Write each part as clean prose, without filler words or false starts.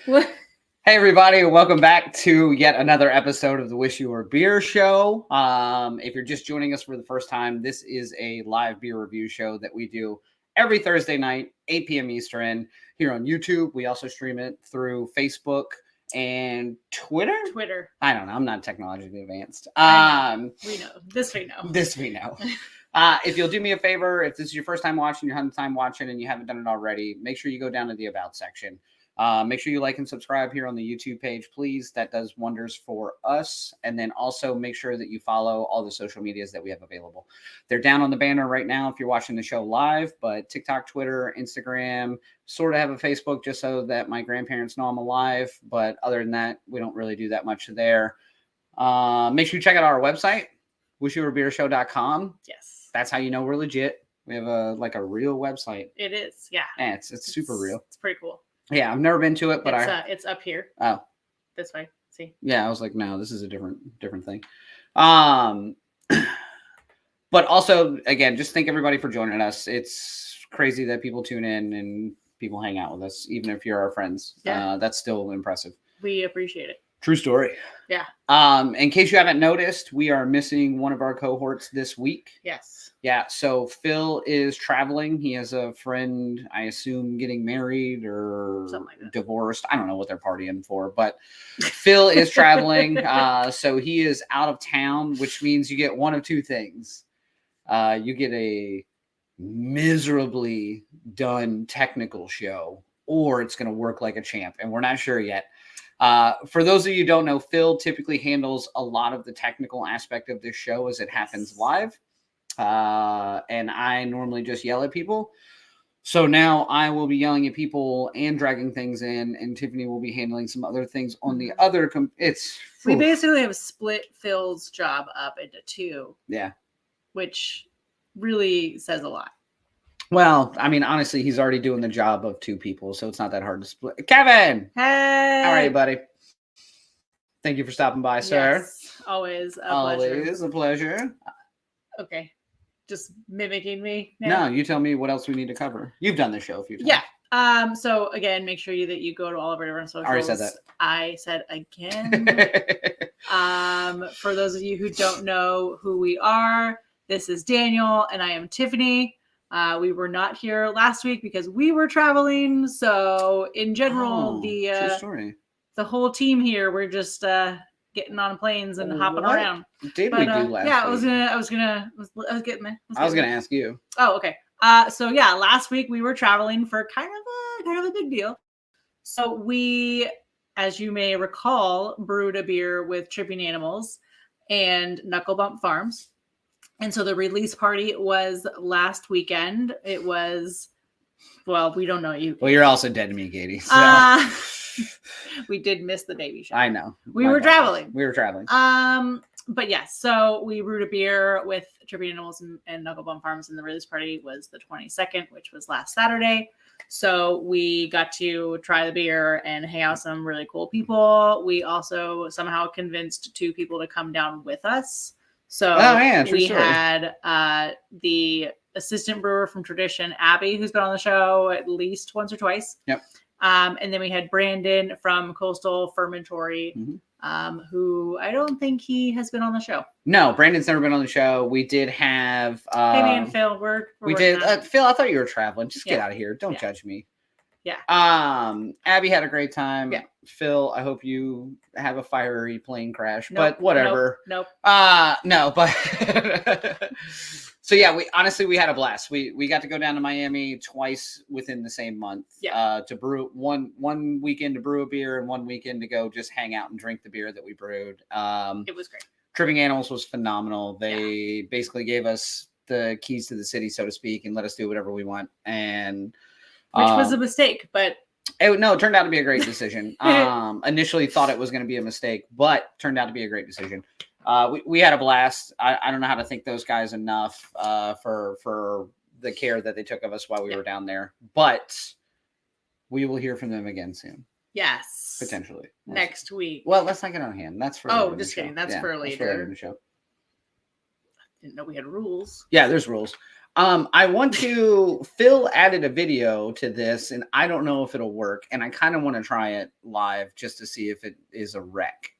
What? Hey everybody, welcome back to yet another episode of the Wish You Were Beer Show. If you're just joining us for the first time, this is a live beer review show that we do every Thursday night, 8 p.m. Eastern, here on YouTube. We also stream it through Facebook and Twitter. I don't know. I'm not technologically advanced. We know. This we know. This we know. If you'll do me a favor, if this is your first time watching, your 100th time watching, and you haven't done it already, make sure you go down to the About section. Make sure you like and subscribe here on the YouTube page, please. That does wonders for us. And then also make sure that you follow all the social medias that we have available. They're down on the banner right now if you're watching the show live, but TikTok, Twitter, Instagram, sort of have a Facebook just so that my grandparents know I'm alive. But other than that, we don't really do that much there. Make sure you check out our website, wishyouwerebeershow.com. Yes. That's how you know we're legit. We have a real website. It is, yeah. And it's super real. It's pretty cool. Yeah, I've never been to it, but it's up here. Oh, this way. See? Yeah, I was like, no, this is a different thing. But also, again, just thank everybody for joining us. It's crazy that people tune in and people hang out with us, even if you're our friends. Yeah. That's still impressive. We appreciate it. True story. Yeah. In case you haven't noticed, we are missing one of our cohorts this week. Yes. Yeah, so Phil is traveling. He has a friend, I assume, getting married or divorced. I don't know what they're partying for, but Phil is traveling. So he is out of town, which means you get one of two things. You get a miserably done technical show, or it's going to work like a champ, and we're not sure yet. For those of you who don't know, Phil typically handles a lot of the technical aspect of this show as it happens live. And I normally just yell at people. So now I will be yelling at people and dragging things in, and Tiffany will be handling some other things on the other. We basically have split Phil's job up into two. Yeah. Which really says a lot. Well, I mean, honestly, he's already doing the job of two people, so it's not that hard to split. Kevin! Hey! How are you, buddy? Thank you for stopping by, sir. Yes, always a pleasure. Always a pleasure. Okay. Just mimicking me now? No, you tell me what else we need to cover. You've done this show a few times. Yeah. So again, make sure that you go to all of our different socials. I already said that. I said again. For those of you who don't know who we are, this is Daniel and I am Tiffany. We were not here last week because we were traveling. So in general, true story. The whole team here, we're just getting on planes and hopping around. Did we do last week? Yeah, I was getting there. I was gonna ask you. Oh, okay. So yeah, last week we were traveling for kind of a big deal. So we, as you may recall, brewed a beer with Tripping Animals and Knuckle Bump Farms. And so the release party was last weekend. It was, well, we don't know you. Well, you're also dead to me, Katie. So. We did miss the baby shower. I know. We were traveling. But yes, so we brewed a beer with Tripping Animals and Knuckle Bump Farms, and the release party was the 22nd, which was last Saturday. So we got to try the beer and hang out with some really cool people. We also somehow convinced two people to come down with us. So we had the assistant brewer from Tradition, Abby, who's been on the show at least once or twice. Yep. And then we had Brandon from Coastal Fermentory, who I don't think he has been on the show. No, Brandon's never been on the show. We did have... hey, man, Phil, we did. Phil, I thought you were traveling. Just get out of here. Don't judge me. Yeah. Abby had a great time. Yeah. Phil, I hope you have a fiery plane crash, but whatever. Nope. No, but... So yeah, we had a blast. We got to go down to Miami twice within the same month. Yeah. To brew one weekend to brew a beer and one weekend to go just hang out and drink the beer that we brewed. It was great. Tripping Animals was phenomenal. They basically gave us the keys to the city, so to speak, and let us do whatever we want. And which was a mistake, but it turned out to be a great decision. Initially thought it was going to be a mistake, but turned out to be a great decision. We had a blast. I don't know how to thank those guys enough for the care that they took of us while we were down there. But we will hear from them again soon. Yes. Potentially. Next week. Well, let's not get on hand. That's for later. Oh, just kidding. That's for later. That's for later in the show. Didn't know we had rules. Yeah, there's rules. Phil added a video to this, and I don't know if it'll work, and I kind of want to try it live just to see if it is a wreck.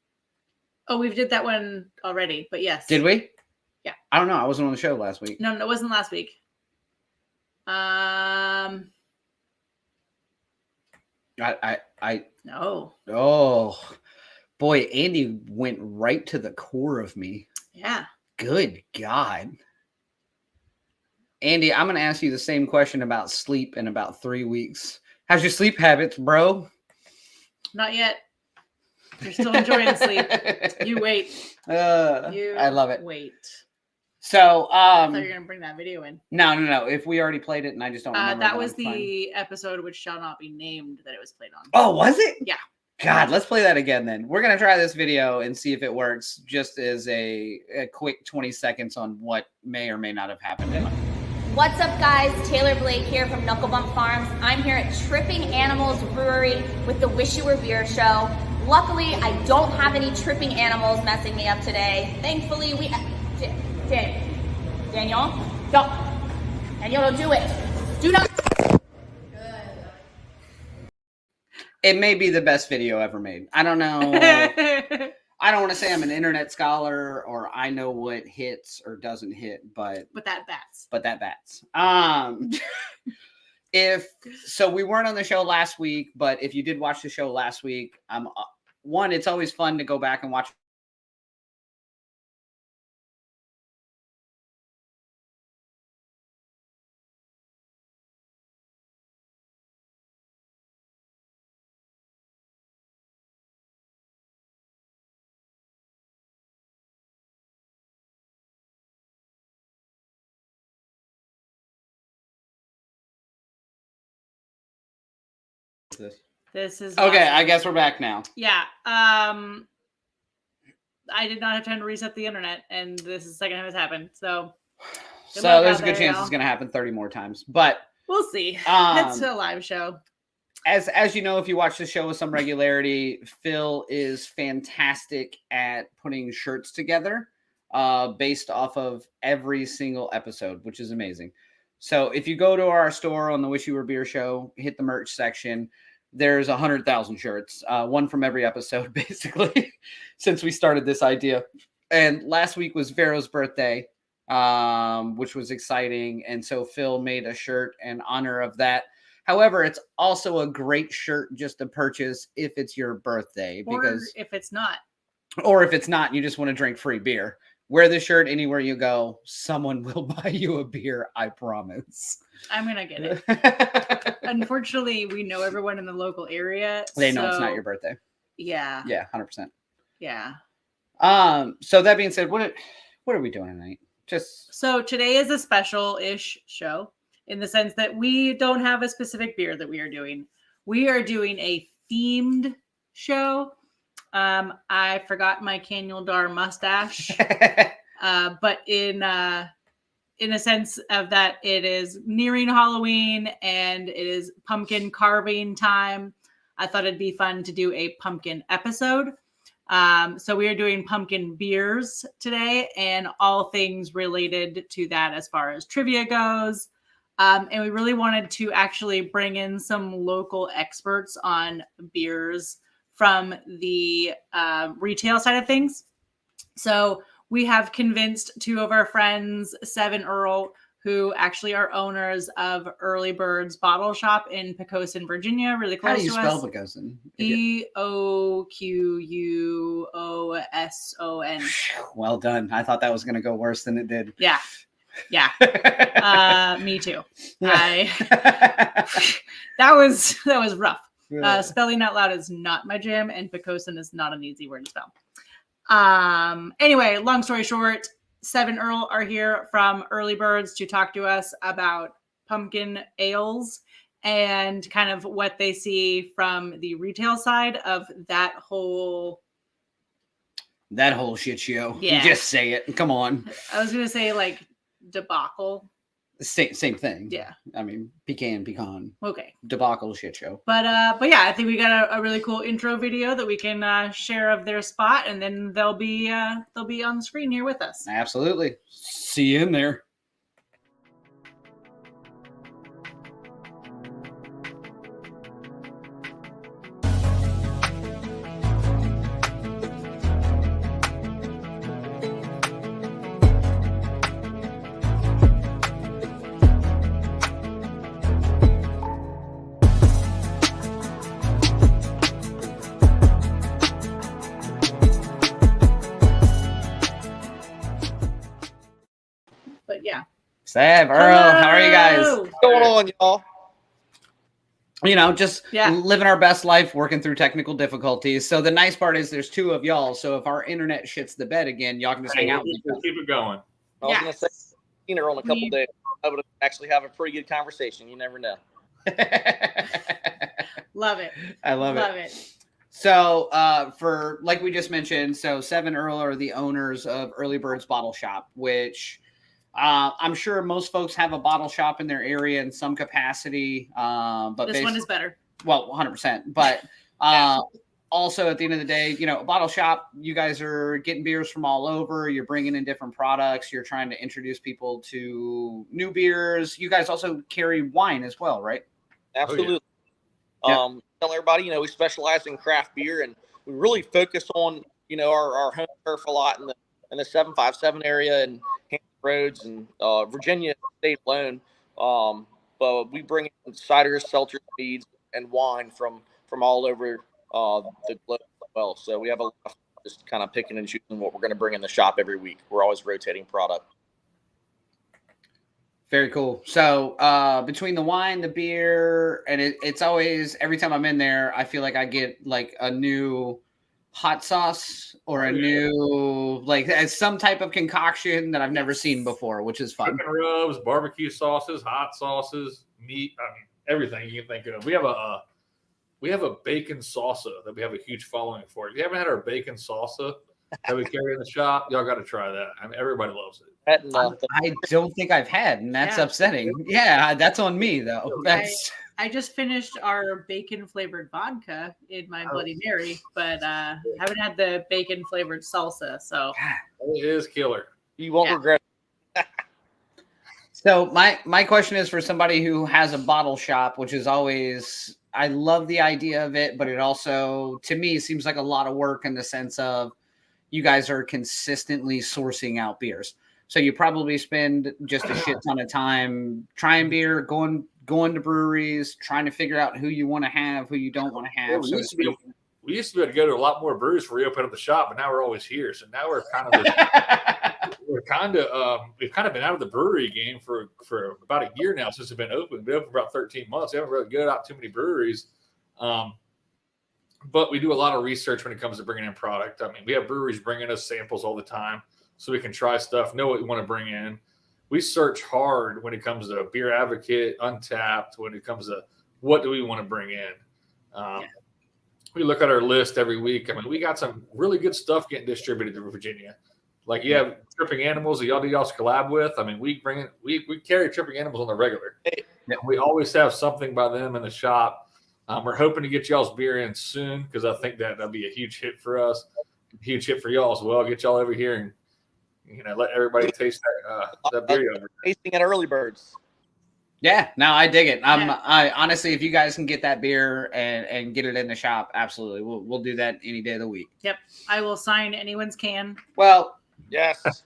Oh, we did that one already, but yes. Did we? Yeah. I don't know. I wasn't on the show last week. No, it wasn't last week. No. Oh, boy, Andy went right to the core of me. Yeah. Good God. Andy, I'm going to ask you the same question about sleep in about 3 weeks. How's your sleep habits, bro? Not yet. You're still enjoying sleep. You wait. I love it. Wait. So, I thought you were going to bring that video in. No. If we already played it and I just don't remember. That was the episode which shall not be named that it was played on. Oh, was it? Yeah. God, let's play that again then. We're going to try this video and see if it works, just as a quick 20 seconds on what may or may not have happened. What's up, guys? Taylor Blake here from Knucklebump Farms. I'm here at Tripping Animals Brewery with the Wish You Were Beer Show. Luckily, I don't have any tripping animals messing me up today. Thankfully, Daniel, don't do it. Do not. It may be the best video ever made. I don't know. I don't want to say I'm an internet scholar or I know what hits or doesn't hit, but that bats. So we weren't on the show last week, but if you did watch the show last week, one, it's always fun to go back and watch. This is okay. I guess we're back now. Yeah. I did not have time to reset the internet, and this is the second time it's happened. So there's a good chance it's going to happen 30 more times, but we'll see. It's a live show. As you know, if you watch the show with some regularity, Phil is fantastic at putting shirts together based off of every single episode, which is amazing. So if you go to our store on the Wish You Were Beer Show, hit the merch section, there's 100,000 shirts, one from every episode, basically, since we started this idea. And last week was Vero's birthday, which was exciting. And so Phil made a shirt in honor of that. However, it's also a great shirt just to purchase if it's your birthday. Or if it's not. Or if it's not, you just want to drink free beer. Wear the shirt anywhere you go. Someone will buy you a beer, I promise. I'm going to get it. Unfortunately, we know everyone in the local area. They know it's not your birthday. Yeah. Yeah, 100%. Yeah. So that being said, what are we doing tonight? So today is a special-ish show in the sense that we don't have a specific beer that we are doing. We are doing a themed show. I forgot my Canyon Dar mustache, but in a sense of that, it is nearing Halloween and it is pumpkin carving time. I thought it'd be fun to do a pumpkin episode. So we are doing pumpkin beers today and all things related to that as far as trivia goes. And we really wanted to actually bring in some local experts on beers from the retail side of things. So we have convinced two of our friends, Sev and Earl, who actually are owners of Earlybirds bottleshop in Poquoson, Virginia, really close to us. How do you spell Poquoson? Poquoson. Well done. I thought that was going to go worse than it did. Yeah. Me too. That was rough. Spelling out loud is not my jam, and Poquoson is not an easy word to spell. Anyway, long story short, Sev and Earl are here from Earlybirds to talk to us about pumpkin ales and kind of what they see from the retail side of that whole shit show. Yeah. Just say it. Come on. I was gonna say like debacle. Same thing. Yeah. I mean, pecan. Okay. Debacle shit show. But yeah, I think we got a really cool intro video that we can share of their spot, and then they'll be on the screen here with us. Absolutely. See you in there. Seb, Earl, how are you guys? What's going on, y'all? Just living our best life, working through technical difficulties. So the nice part is there's two of y'all. So if our internet shits the bed again, y'all can just hang out. We'll keep it going. I was going to say, seen her on a couple days. I would actually have a pretty good conversation. You never know. Love it. I love it. So for like we just mentioned, so Seb and Earl are the owners of Earlybirds Bottle Shop, which I'm sure most folks have a bottle shop in their area in some capacity. But this one is better. Well, 100%. But also at the end of the day, a bottle shop, you guys are getting beers from all over. You're bringing in different products. You're trying to introduce people to new beers. You guys also carry wine as well, right? Absolutely. Tell everybody, we specialize in craft beer, and we really focus on, our home turf a lot in the 757 area and Hampton Roads and Virginia state alone. But we bring in ciders, seltzers, meads, and wine from all over the globe as well. So we have a lot of just kind of picking and choosing what we're going to bring in the shop every week. We're always rotating product. Very cool. So between the wine, the beer, and it's always, every time I'm in there, I feel like I get like a new hot sauce or a new, like some type of concoction that I've never seen before, which is fun. Chicken rubs, barbecue sauces, hot sauces, meat, everything you can think of. We have a bacon salsa that we have a huge following for. If you haven't had our bacon salsa that we carry in the shop, y'all got to try that. Everybody loves it. I don't think I've had, and that's upsetting. Yeah, that's on me though. I just finished our bacon flavored vodka in my Bloody Mary, but haven't had the bacon flavored salsa. So it is killer. You won't regret it. So my question is for somebody who has a bottle shop, which is always, I love the idea of it, but it also, to me, seems like a lot of work in the sense of you guys are consistently sourcing out beers. So you probably spend just a shit ton of time trying beer, going to breweries, trying to figure out who you want to have, who you don't want to have. We used to be able to go to a lot more breweries before we opened up the shop, but now we're always here. So now we're we've kind of been out of the brewery game for about a year now since it's been open. We've been open for about 13 months. We haven't really got out too many breweries. But we do a lot of research when it comes to bringing in product. We have breweries bringing us samples all the time so we can try stuff, know what we want to bring in. We search hard when it comes to Beer Advocate, Untappd, when it comes to what do we want to bring in. We look at our list every week. We got some really good stuff getting distributed to Virginia. Like you have Tripping Animals that y'all do y'all's collab with. We carry Tripping Animals on the regular. We always have something by them in the shop. We're hoping to get y'all's beer in soon because I think that'll be a huge hit for us, a huge hit for y'all as well. Get y'all over here and let everybody taste that beer over. Tasting at Earlybirds. Yeah, no, I dig it. I honestly, if you guys can get that beer and get it in the shop, absolutely, we'll do that any day of the week. Yep, I will sign anyone's can. Well, yes,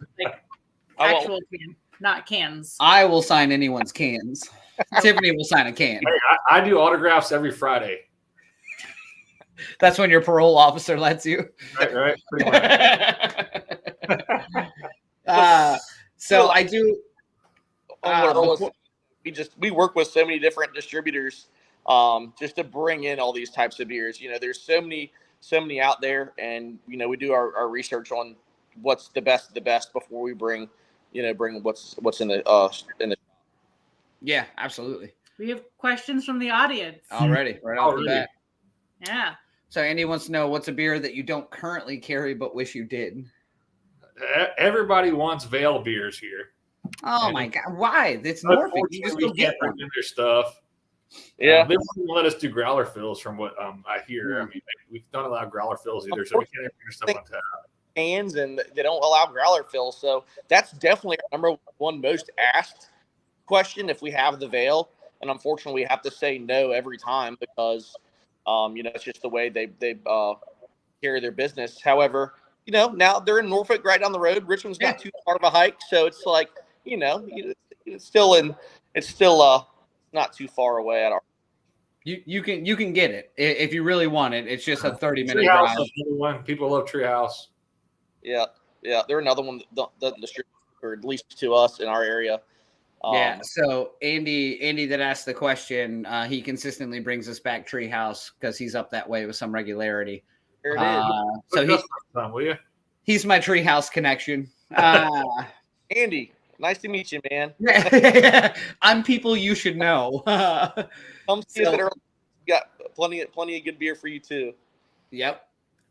actual can, not cans. I will sign anyone's cans. Tiffany will sign a can. Hey, I do autographs every Friday. That's when your parole officer lets you. Right. Pretty much. So I do. We work with so many different distributors, just to bring in all these types of beers. There's so many out there, and we do our research on what's the best of the best before we bring what's in the. Yeah, absolutely. We have questions from the audience already, right off the bat. Yeah. So Andy wants to know, what's a beer that you don't currently carry but wish you did? Everybody wants Veil beers here. Oh my God! Why? It's Norfolk. You just go get them. Their stuff. Yeah, they won't let us do growler fills, from what I hear. We don't allow growler fills either, so we can't have your stuff on tap. Cans, and they don't allow growler fills, so that's definitely our number one most asked question if we have the Veil, and unfortunately we have to say no every time because it's just the way they carry their business. However, now they're in Norfolk, right down the road. Richmond's not too far of a hike, so it's like it's still not too far away at our. You can get it if you really want it. It's just a 30-minute drive. One. People love Treehouse. Yeah, they're another one that doesn't distribute, or at least to us in our area. Yeah. So Andy that asked the question, he consistently brings us back Treehouse because he's up that way with some regularity. There it is. So he's my Treehouse connection. Andy, nice to meet you, man. I'm people you should know. Come see us at Earlybirds. Got plenty of good beer for you too. Yep.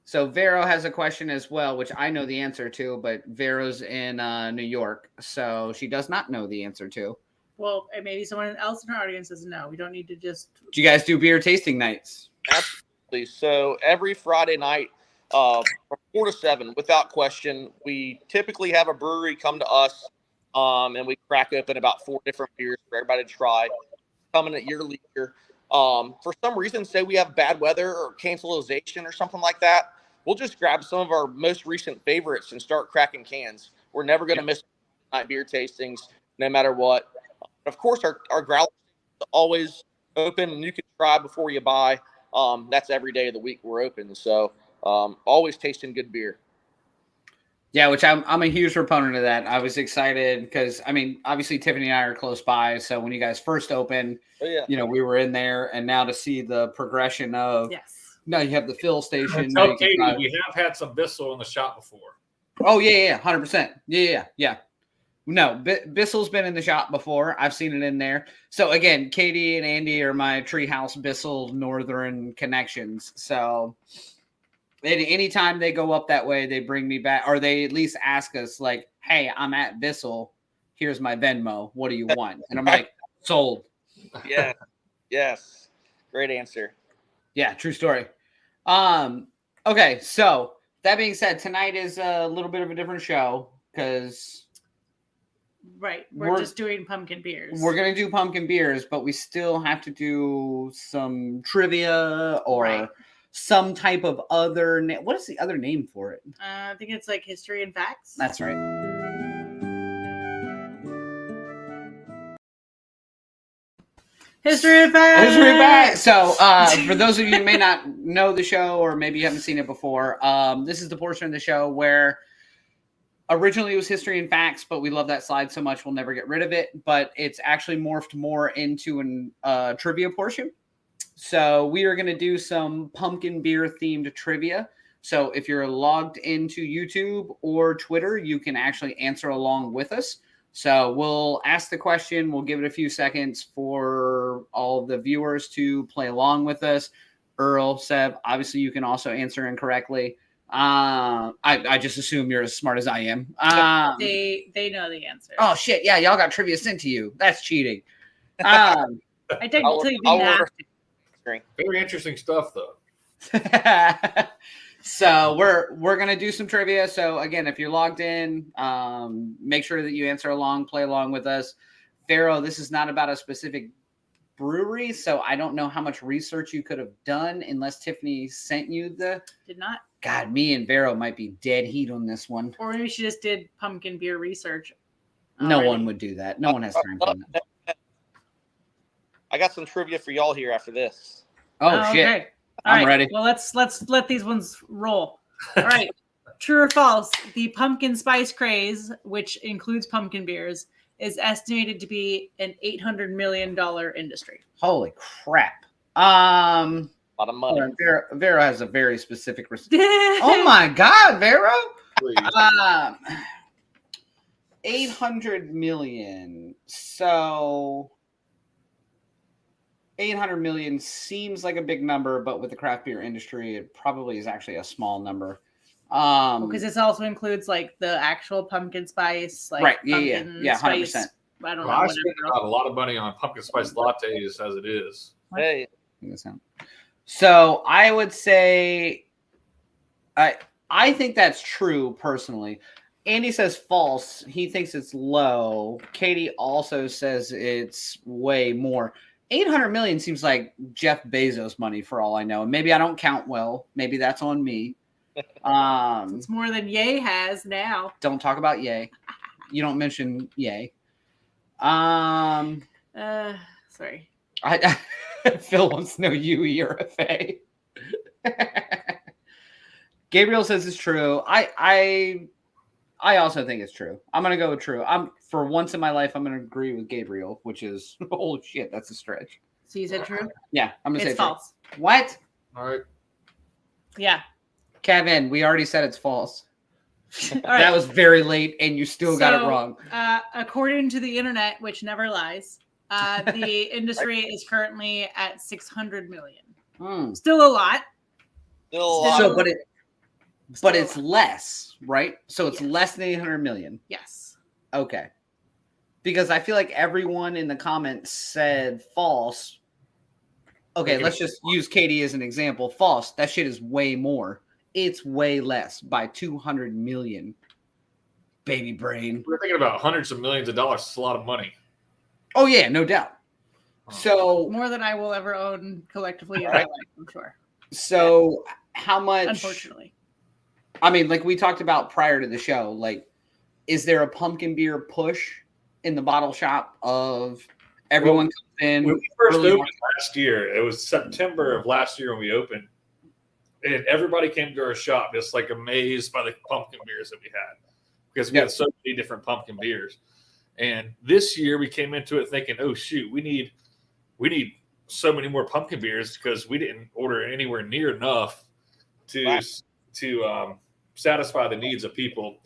So Vero has a question as well, which I know the answer to, but Vero's in New York, so she does not know the answer to. Well, and maybe someone else in our audience doesn't know. We don't need to just. Do you guys do beer tasting nights? Absolutely. So every Friday night, from 4 to 7, without question, we typically have a brewery come to us, and we crack open about 4 different beers for everybody to try. Coming at your leisure. For some reason, say we have bad weather or cancelization or something like that, we'll just grab some of our most recent favorites and start cracking cans. We're never going to miss night beer tastings, no matter what. Of course, our growler is always open, and you can try before you buy. That's every day of the week we're open, so always tasting good beer. Yeah, which I'm a huge proponent of that. I was excited because, I mean, obviously Tiffany and I are close by. So when you guys first opened, we were in there, and now to see the progression of, now you have the fill station. Tell Katie, we have had some Bissell in the shop before. Oh, yeah, 100%. Yeah. No, Bissell's been in the shop before. I've seen it in there. So again, Katie and Andy are my Treehouse Bissell Northern connections. So anytime they go up that way, they bring me back, or they at least ask us like, hey, I'm at Bissell. Here's my Venmo. What do you want? And I'm like, sold. Yeah. Yes. Great answer. Yeah. True story. Okay. So that being said, tonight is a little bit of a different show because we're just doing pumpkin beers. We're going to do pumpkin beers, but we still have to do some trivia or some type of other name. What is the other name for it? I think it's like history and facts. That's right. History and facts. So for those of you who may not know the show, or maybe you haven't seen it before, this is the portion of the show where originally it was history and facts, but we love that slide so much we'll never get rid of it. But it's actually morphed more into a trivia portion. So we are going to do some pumpkin beer themed trivia. So if you're logged into YouTube or Twitter, you can actually answer along with us. So we'll ask the question. We'll give it a few seconds for all the viewers to play along with us. Earl, Seb, obviously you can also answer incorrectly. I just assume you're as smart as I am. They know the answer. Oh shit! Yeah, y'all got trivia sent to you. That's cheating. I technically didn't have to. Very interesting stuff, though. So we're gonna do some trivia. So again, if you're logged in, make sure that you answer along, play along with us. Vero, this is not about a specific brewery, so I don't know how much research you could have done unless Tiffany sent you the. Did not. God, me and Vero might be dead heat on this one. Or maybe she just did pumpkin beer research. No one would do that. No one has time for that. I got some trivia for y'all here after this. Oh shit. Okay. I'm ready. Well, let's let these ones roll. All right. True or false? The pumpkin spice craze, which includes pumpkin beers, is estimated to be an $800 million industry. Holy crap. A lot of money. Vero has a very specific oh my God, Vero. 800 million. So 800 million seems like a big number, but with the craft beer industry, it probably is actually a small number. Because this also includes like the actual pumpkin spice, like right? Yeah, 100%. I don't know. I spend a lot of money on pumpkin spice lattes as it is. Hey, so I would say, I think that's true personally. Andy says false. He thinks it's low. Katie also says it's way more. 800 million seems like Jeff Bezos money for all I know. And maybe I don't count well. Maybe that's on me. It's more than Ye has now. Don't talk about Ye. You don't mention Ye. Sorry. Phil wants to know UE or FA. Gabriel says it's true. I also think it's true. I'm gonna go with true. for once in my life, I'm going to agree with Gabriel, which is, oh shit, that's a stretch. So you said true? Yeah, I'm going to say it's false. True. What? All right. Yeah. Kevin, we already said it's false. All right. That was very late, and you still got it wrong. According to the internet, which never lies, the industry is currently at 600 million. Still a lot. So, but it's less, right? So it's less than 800 million. Yes. Okay. Because I feel like everyone in the comments said false. Okay, let's just use Katie as an example. False. That shit is way more. It's way less by 200 million. Baby brain. We're thinking about hundreds of millions of dollars. It's a lot of money. Oh, yeah, no doubt. So more than I will ever own collectively in my life, I'm sure. So how much? Unfortunately. I mean, like we talked about prior to the show, like, is there a pumpkin beer push in the bottle shop of everyone comes in? When we first opened last year, it was September of last year when we opened, and everybody came to our shop just like amazed by the pumpkin beers that we had because we had so many different pumpkin beers. And this year we came into it thinking, oh shoot, we need so many more pumpkin beers because we didn't order anywhere near enough to satisfy the needs of people.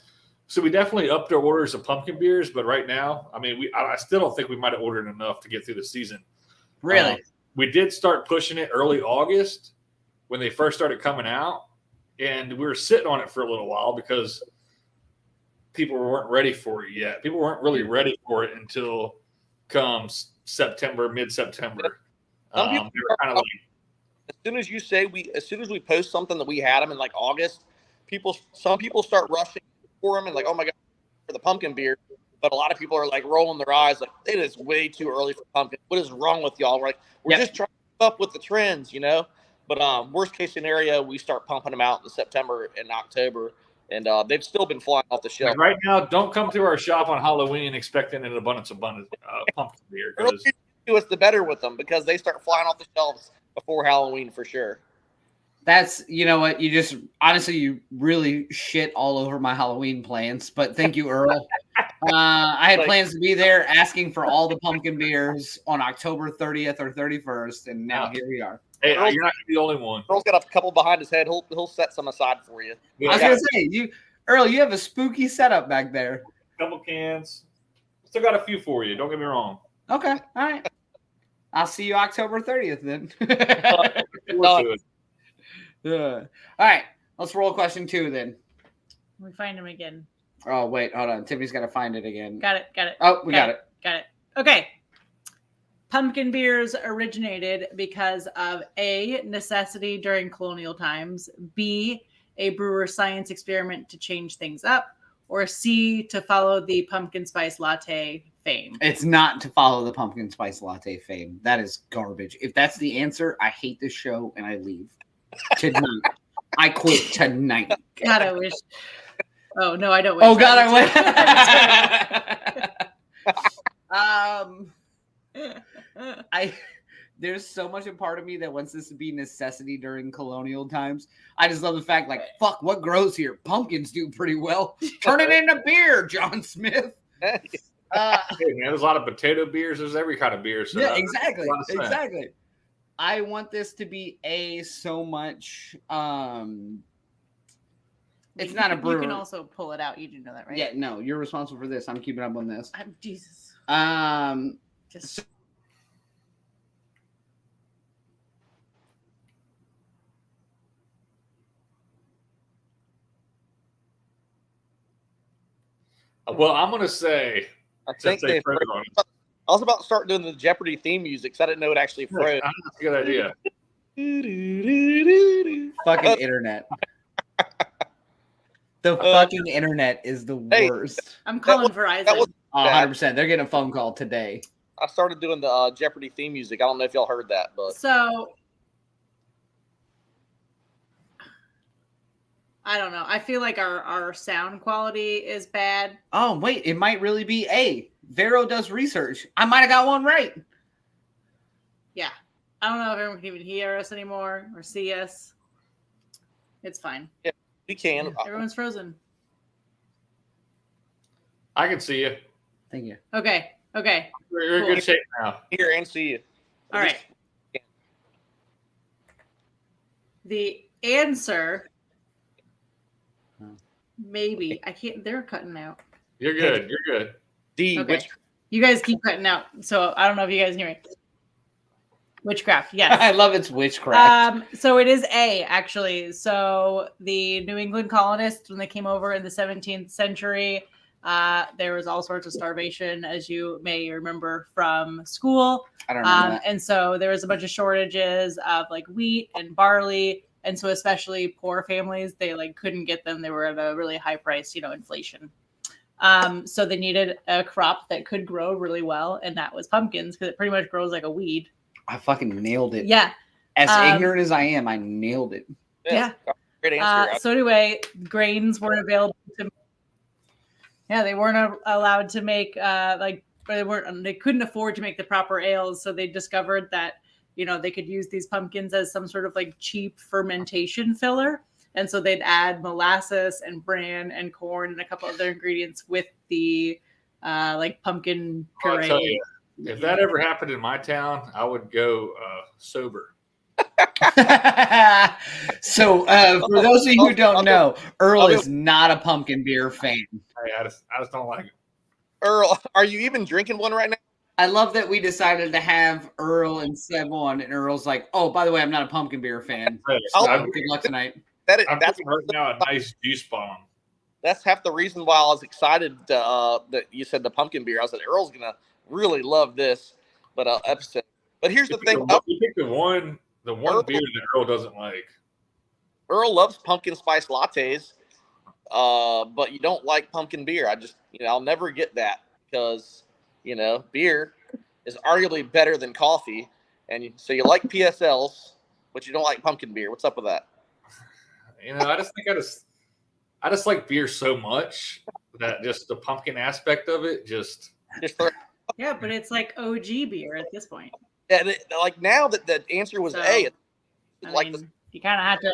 So we definitely upped our orders of pumpkin beers, but right now, I mean, I still don't think we might have ordered enough to get through the season. Really? We did start pushing it early August when they first started coming out, and we were sitting on it for a little while because people weren't ready for it yet. People weren't really ready for it until comes September, mid-September. Some people were kind of like, as soon as we post something that we had them in like August, some people start rushing for them and like, oh my god, for the pumpkin beer. But a lot of people are like rolling their eyes, like it is way too early for pumpkin. What is wrong with y'all? We're just trying to keep up with the trends, you know. But worst case scenario, we start pumping them out in September and October, and they've still been flying off the shelf. Like right now, don't come to our shop on Halloween expecting an abundance of pumpkin beer. The earlier you do us, the better with them because they start flying off the shelves before Halloween for sure. That's, you know what, you just, honestly, you really shit all over my Halloween plans, but thank you, Earl. I had plans to be there asking for all the pumpkin beers on October 30th or 31st, and now here we are. Hey, you're not going to be the only one. Earl's got a couple behind his head. He'll set some aside for you. I was going to say, Earl, you have a spooky setup back there. Couple cans. Still got a few for you. Don't get me wrong. Okay, all right. I'll see you October 30th then. All right, let's roll question 2 then. We find him again. Oh, wait, hold on. Tiffany's got to find it again. Got it. Oh, we got it. Got it. Okay. Pumpkin beers originated because of A, necessity during colonial times, B, a brewer science experiment to change things up, or C, to follow the pumpkin spice latte fame. It's not to follow the pumpkin spice latte fame. That is garbage. If that's the answer, I hate this show and I leave. Tonight. I quit tonight. God, I wish. Oh, no, I don't wish. Oh, God, I wish. There's so much a part of me that wants this to be necessity during colonial times. I just love the fact, like, fuck, what grows here? Pumpkins do pretty well. Turn it into beer, John Smith. Hey, man, there's a lot of potato beers. There's every kind of beer. So yeah, exactly. Exactly. I want this to be so much. It's not a brewer. You can also pull it out. You do know that, right? Yeah, no, you're responsible for this. I'm keeping up on this. I'm Jesus. Just. Well, I'm going to say. I think I was about to start doing the Jeopardy theme music, so I didn't know it actually froze. That's a good idea. Fucking internet. The fucking internet is the worst. I'm calling Verizon. 100%. They're getting a phone call today. I started doing the Jeopardy theme music. I don't know if y'all heard that, but so I don't know. I feel like our sound quality is bad. Oh, wait. It might really be A. Vero does research. I might have got one right. Yeah. I don't know if everyone can even hear us anymore or see us. It's fine. Yeah, we can. Everyone's frozen. I can see you. Thank you. Okay. You're in good shape now. Here and see you. All right. The answer, maybe. I can't. They're cutting out. You're good. You're good. D. Okay. You guys keep cutting out, so I don't know if you guys hear me. Witchcraft, yes. I love it's witchcraft. So it is A, actually. So the New England colonists, when they came over in the 17th century, there was all sorts of starvation, as you may remember from school. I don't know. And so there was a bunch of shortages of like wheat and barley. And so especially poor families, they like couldn't get them. They were at a really high price, inflation. So they needed a crop that could grow really well. And that was pumpkins, because it pretty much grows like a weed. I fucking nailed it. Yeah. As ignorant as I am, I nailed it. Yeah. Great answer. So anyway, grains weren't available to. Yeah, they weren't allowed to make they couldn't afford to make the proper ales, so they discovered that they could use these pumpkins as some sort of like cheap fermentation filler, and so they'd add molasses and bran and corn and a couple other ingredients with the like pumpkin puree. I'll tell you, if that ever happened in my town, I would go sober. So for those of you who don't know, Earl is not a pumpkin beer fan. I just don't like it. Earl, are you even drinking one right now? I love that we decided to have Earl and Seb on, and Earl's like, "Oh, by the way, I'm not a pumpkin beer fan. So good luck tonight." That's right now a nice juice bomb. That's half the reason why I was excited that you said the pumpkin beer. I said Earl's gonna really love this, episode. But here's the thing: you pick the one beer that Earl doesn't like. Earl loves pumpkin spice lattes, but you don't like pumpkin beer. I'll never get that because beer is arguably better than coffee, and so you like PSLs, but you don't like pumpkin beer. What's up with that? I just think I just like beer so much that just the pumpkin aspect of it just. Yeah, but it's like OG beer at this point. Yeah, like now that the answer was A, you kind of have to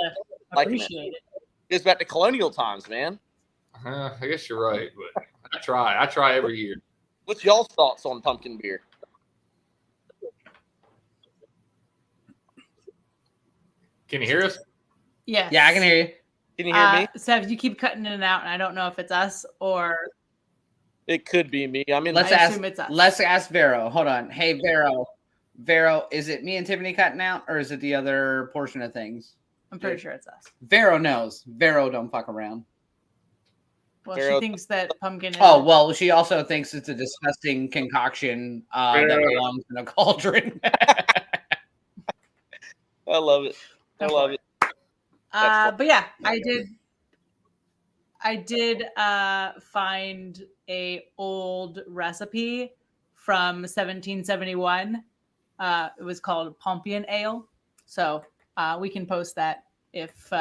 appreciate it. It's back to colonial times, man. I guess you're right, but I try every year. What's y'all's thoughts on pumpkin beer? Can you hear us? Yes. Yeah, I can hear you. Can you hear me? Seb, you keep cutting in and out, and I don't know if it's us or. It could be me. Let's ask Vero. Hold on. Hey, Vero, is it me and Tiffany cutting out, or is it the other portion of things? I'm pretty sure it's us. Vero knows. Vero don't fuck around. Well, she thinks that pumpkin. Oh, well, she also thinks it's a disgusting concoction that belongs in a cauldron. I love it. I love it. But yeah, I did find a old recipe from 1771. It was called Pompian Ale. So we can post that if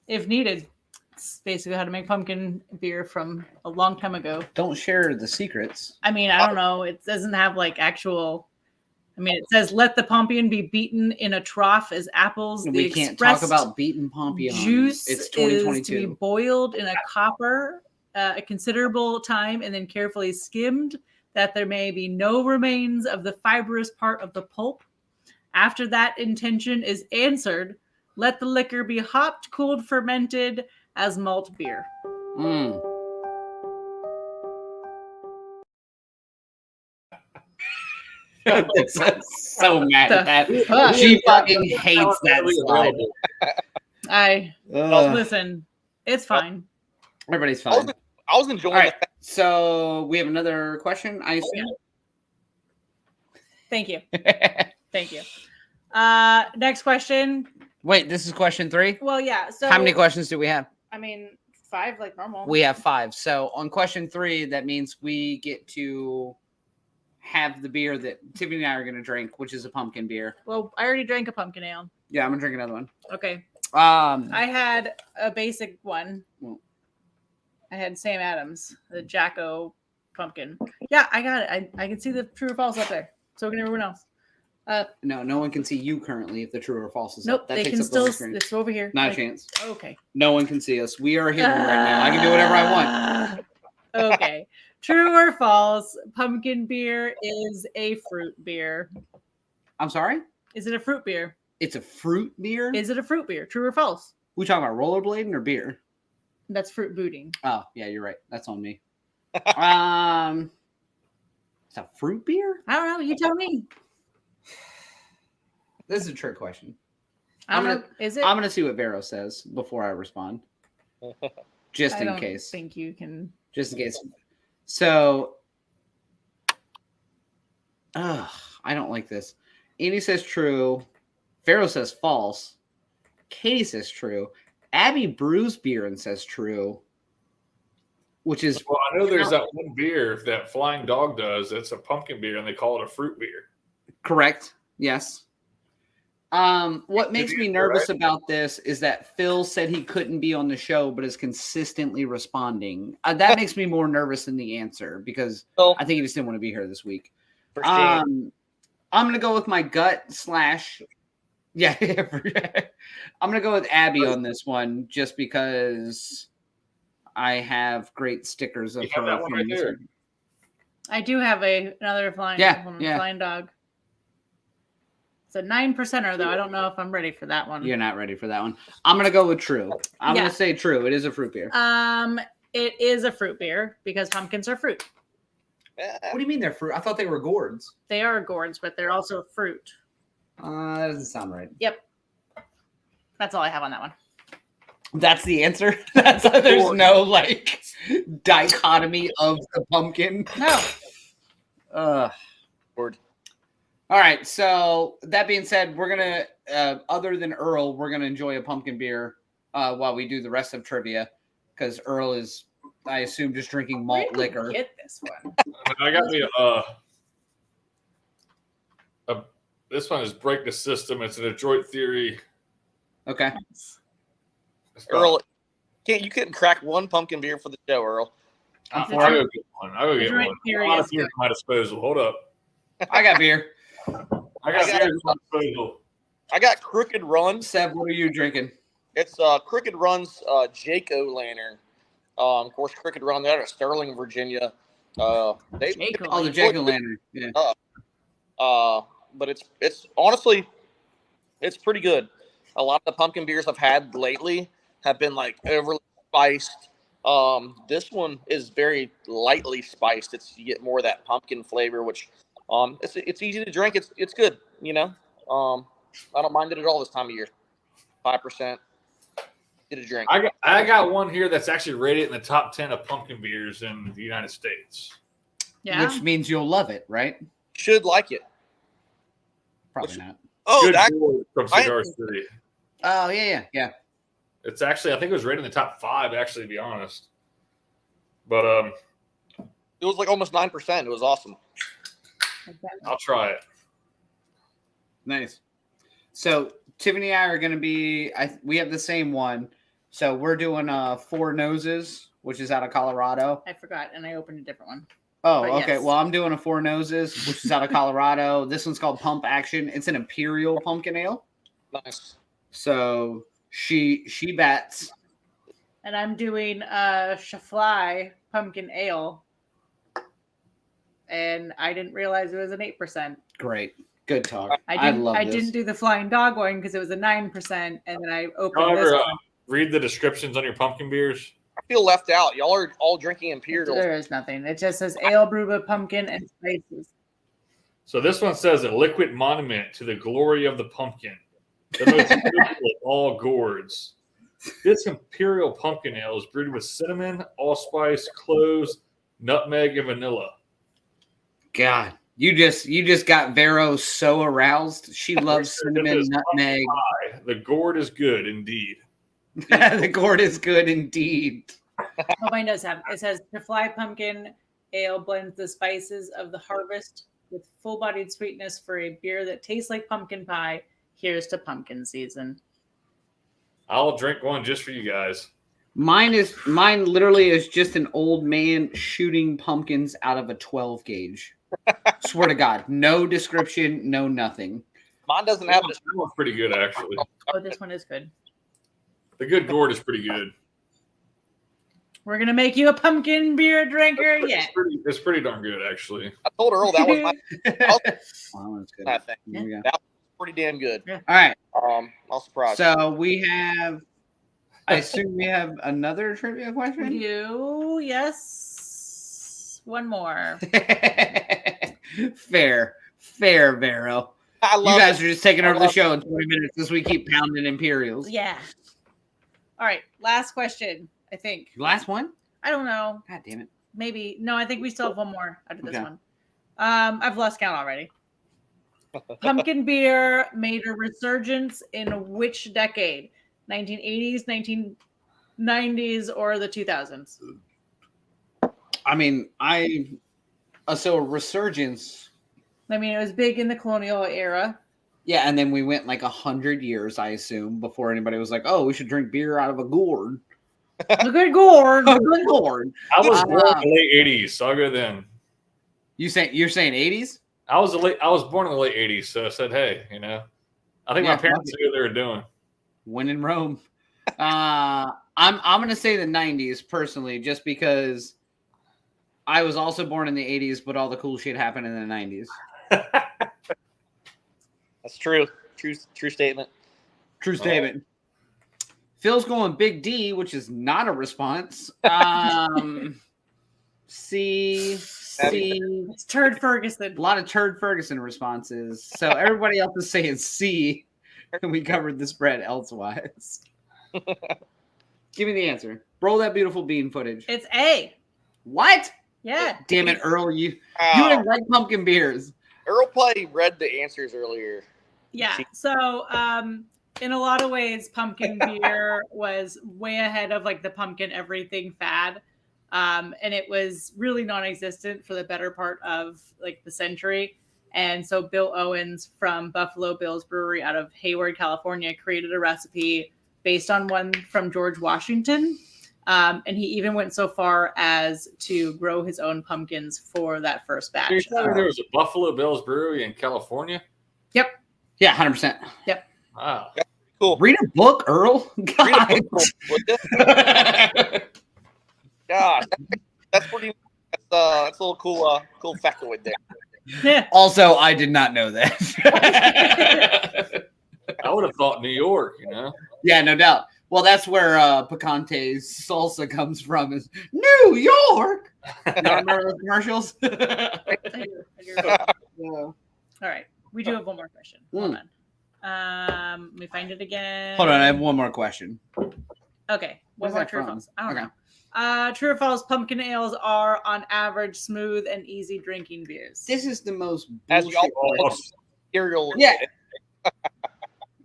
needed. It's basically how to make pumpkin beer from a long time ago. Don't share the secrets. I mean, I don't know. It doesn't have like actual. I mean, it says let the pompion be beaten in a trough as apples. We can't talk about beaten pompion. Juice it's 2022. Is to be boiled in a copper a considerable time and then carefully skimmed, that there may be no remains of the fibrous part of the pulp. After that intention is answered, let the liquor be hopped, cooled, fermented as malt beer. So mad at that. She fucking hates that slide. Listen, it's fine. Everybody's fine. I was enjoying it. So we have another question, I assume. Yeah. Thank you. Thank you. Next question. Wait, this is question 3? Well, yeah. So how many questions do we have? I mean, 5 like normal. We have 5. So on question 3, that means we get to have the beer that Tiffany and I are going to drink, which is a pumpkin beer. Well, I already drank a pumpkin ale. Yeah, I'm going to drink another one. Okay. I had a basic one. I had Sam Adams, the Jacko pumpkin. Yeah, I got it. I can see the true or false up there. So can everyone else. No one can see you currently if the true or false is nope, up. That they takes can up the still. It's over here. Not a chance. Okay. No one can see us. We are hidden right now. I can do whatever I want. Okay. True or false? Pumpkin beer is a fruit beer. I'm sorry? Is it a fruit beer? It's a fruit beer? Is it a fruit beer? True or false? We talking about rollerblading or beer? That's fruit booting. Oh, yeah, you're right. That's on me. It's a fruit beer? I don't know. You tell me. This is a trick question. I don't know. Is it? I'm gonna see what Vero says before I respond. Just in case. I think you can. Just in case. So, I don't like this. Annie says true. Vero says false. Katie says true. Abby brews beer and says true. Which is well, I know there's that one beer that Flying Dog does. It's a pumpkin beer, and they call it a fruit beer. Correct. Yes. What makes me nervous about this is that Phil said he couldn't be on the show, but is consistently responding. That makes me more nervous than the answer because I think he just didn't want to be here this week. I'm going to go with my gut / yeah. I'm going to go with Abby on this one just because I have great stickers of her. That one right there. I do have another flying dog. It's a 9%er though. I don't know if I'm ready for that one. You're not ready for that one. I'm gonna go with true. I'm gonna say true. It is a fruit beer. It is a fruit beer because pumpkins are fruit. What do you mean they're fruit? I thought they were gourds. They are gourds, but they're also fruit. That doesn't sound right. Yep. That's all I have on that one. That's the answer. There's no like dichotomy of the pumpkin. No. Gourd. All right. So that being said, we're gonna other than Earl, we're gonna enjoy a pumpkin beer while we do the rest of trivia because Earl is, I assume, just drinking malt liquor. Get this one. I got me this one is Break the System. It's an Detroit Theory. Okay. Earl, you couldn't crack one pumpkin beer for the show, Earl. I'll go get one. A lot of beer at my disposal. Hold up. I got beer. I got beer at my disposal. I got Crooked Run. Seb, what are you drinking? It's Crooked Run's Jack-O-Lantern. Of course, Crooked Run, they're out of Sterling, Virginia. The Jack-O-Lantern. Yeah. But it's honestly, it's pretty good. A lot of the pumpkin beers I've had lately have been like overly spiced. This one is very lightly spiced. You get more of that pumpkin flavor, which it's easy to drink. It's good, you know. I don't mind it at all this time of year. 5%. Get a drink. I got one here that's actually rated in the top 10 of pumpkin beers in the United States. Yeah. Which means you'll love it, right? Should like it. Probably not. Oh, from Cigar City. Oh, yeah. It's actually, I think it was rated in the top 5, actually, to be honest. But it was like almost 9%. It was awesome. I'll try it. Nice. So Tiffany and I are going to be, we have the same one. So we're doing Four Noses, which is out of Colorado. I forgot, and I opened a different one. Oh, okay. Yes. Well, I'm doing a Four Noses, which is out of Colorado. This one's called Pump Action. It's an Imperial Pumpkin Ale. Nice. So she bats. And I'm doing Schafly Pumpkin Ale. And I didn't realize it was an 8%. Great. Good talk. I didn't do the Flying Dog one because it was a 9%. And then I opened this one. Read the descriptions on your pumpkin beers. I feel left out. Y'all are all drinking Imperial. There is nothing. It just says ale brewed with pumpkin and spices. So this one says a liquid monument to the glory of the pumpkin. The most beautiful of all gourds. This Imperial Pumpkin Ale is brewed with cinnamon, allspice, cloves, nutmeg, and vanilla. God, you just got Vero so aroused. She loves cinnamon, nutmeg. The gourd is good indeed. The gourd is good indeed. Oh, mine does have. It says Schafly Pumpkin Ale blends the spices of the harvest with full-bodied sweetness for a beer that tastes like pumpkin pie. Here's to pumpkin season. I'll drink one just for you guys. Mine literally is just an old man shooting pumpkins out of a 12 gauge. Swear to God, no description, no nothing. Mine doesn't have this. That one's pretty good, actually. Oh, this one is good. The good gourd is pretty good. We're gonna make you a pumpkin beer drinker. Yeah, it's pretty darn good, actually. I told Earl that was my. Wow, that's good. I think that was pretty damn good. Yeah. All right. I'll surprise. So we have. I assume we have another trivia question. Yes. One more. Fair, Vero. You guys are just taking over the show in 20 minutes as we keep pounding Imperials. Yeah. All right. Last question, I think. Last one? I don't know. God damn it. Maybe. No, I think we still have one more after this one. I've lost count already. Pumpkin beer made a resurgence in which decade? 1980s, 1990s, or the 2000s? I mean, so a resurgence. I mean, it was big in the colonial era. Yeah, and then we went like 100 years, I assume, before anybody was like, "Oh, we should drink beer out of a gourd." A good gourd. A good gourd. I was born in the late 80s, so I'll go then. You're saying 80s? I was born in the late 80s, so I said, hey, I think my parents knew what they were doing. When in Rome. I'm gonna say the 90s personally, just because I was also born in the 80s, but all the cool shit happened in the 90s. That's true. True statement. True statement. Phil's going Big D, which is not a response. C. It's Turd Ferguson. A lot of Turd Ferguson responses. So everybody else is saying C, and we covered the spread elsewise. Give me the answer. Roll that beautiful bean footage. It's A. What? Yeah. Damn it, Earl. You didn't like pumpkin beers. Earl read the answers earlier. Yeah. So in a lot of ways, pumpkin beer was way ahead of like the pumpkin everything fad. And it was really non-existent for the better part of like the century. And so Bill Owens from Buffalo Bill's Brewery out of Hayward, California, created a recipe based on one from George Washington. And he even went so far as to grow his own pumpkins for that first batch. You're telling me there was a Buffalo Bill's Brewery in California? Yep. Yeah, 100%. Yep. Wow. Yep. Cool. Read a book, Earl. God. Gosh, that's pretty. That's a little cool factoid there. Yeah. Also, I did not know that. I would have thought New York, Yeah, no doubt. Well, that's where Picante's salsa comes from. Is New York. You remember those commercials? I do. All right, we do have one more question. Hold on. Let me find it again. Hold on, I have one more question. Okay, one more true or false. I don't know. True or false, pumpkin ales are on average smooth and easy drinking beers. This is the most cereal. Yeah.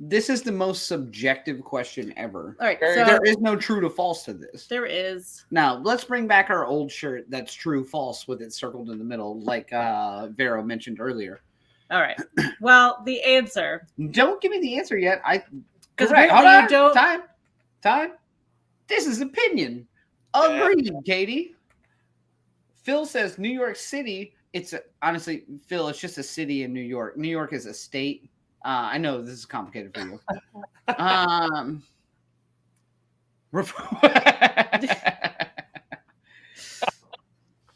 This is the most subjective question ever. All right, so there is no true to false to this. There is. Now, let's bring back our old shirt that's true false with it circled in the middle, like Vero mentioned earlier. All right. Well, the answer. Don't give me the answer yet. Because you don't. Time. This is opinion. Agreed, Katie. Phil says New York City. Honestly, Phil, it's just a city in New York. New York is a state. I know this is complicated for you.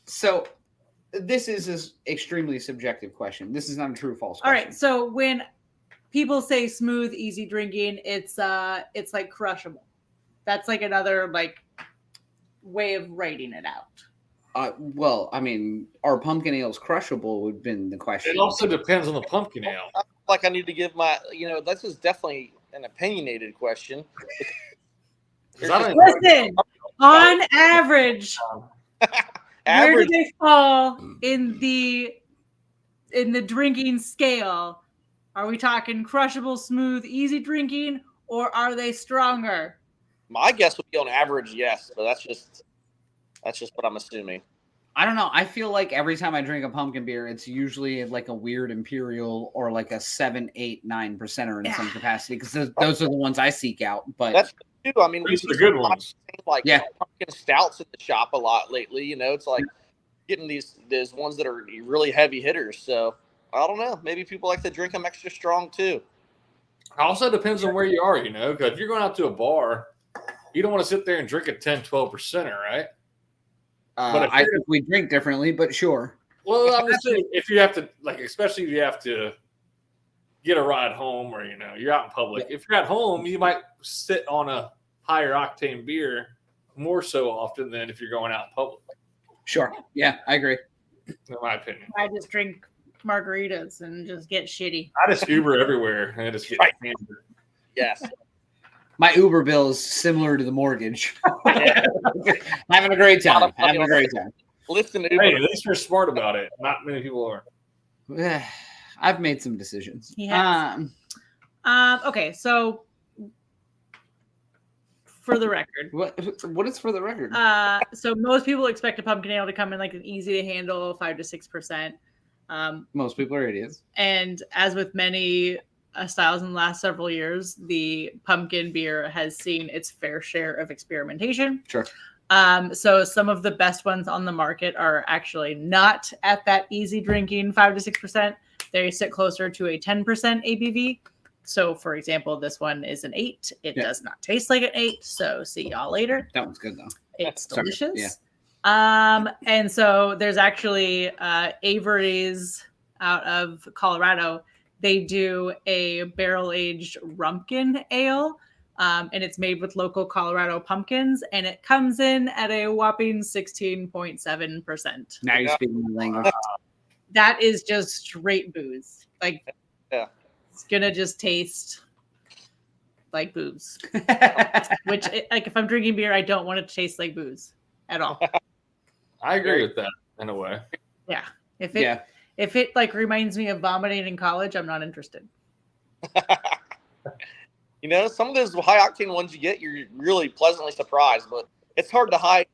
So this is an extremely subjective question. This is not a true or false question. All right. So when people say smooth, easy drinking, it's like crushable. That's like another like way of writing it out. Well, I mean, are pumpkin ales crushable would have been the question. It also depends on the pumpkin ale. I feel like I need to give my, this is definitely an opinionated question. Listen, on average, where do they fall in the drinking scale? Are we talking crushable, smooth, easy drinking, or are they stronger? My guess would be on average, yes, but that's just what I'm assuming. I don't know. I feel like every time I drink a pumpkin beer, it's usually like a weird imperial or like a 7, 8, 9% in some capacity because those are the ones I seek out. But that's true. I mean, these are the good ones. Like pumpkin stouts at the shop a lot lately. It's like getting these ones that are really heavy hitters. So I don't know. Maybe people like to drink them extra strong too. It also depends on where you are. Because if you're going out to a bar, you don't want to sit there and drink a 10, 12%, right? I think we drink differently, but sure. Well, I'm just saying, if you have to, like, especially if you have to get a ride home or, you're out in public. If you're at home, you might sit on a higher octane beer more so often than if you're going out in public. Sure. Yeah, I agree. In my opinion. I just drink margaritas and just get shitty. I just Uber everywhere and I just get hammered. Yes. My Uber bill is similar to the mortgage. Having a great time. Lifting Uber. Hey, at least we're smart about it. Not many people are. I've made some decisions. Yes. Okay, so for the record, what is for the record? So most people expect a pumpkin ale to come in like an easy to handle 5 to 6%. Most people are idiots. And as with many styles in the last several years, the pumpkin beer has seen its fair share of experimentation. Sure. So some of the best ones on the market are actually not at that easy drinking 5 to 6%. They sit closer to a 10% ABV. So, for example, this one is an 8. It does not taste like an 8. So, see y'all later. That one's good though. It's delicious. Yeah. And so there's actually Avery's out of Colorado. They do a barrel-aged rumpkin ale, and it's made with local Colorado pumpkins, and it comes in at a whopping 16.7%. Now you're speaking my language. That is just straight booze. Like, it's gonna just taste like booze. Which, like, if I'm drinking beer, I don't want it to taste like booze at all. I agree with that in a way. Yeah. If it like reminds me of vomiting in college, I'm not interested. Some of those high octane ones you get, you're really pleasantly surprised, but it's hard to hide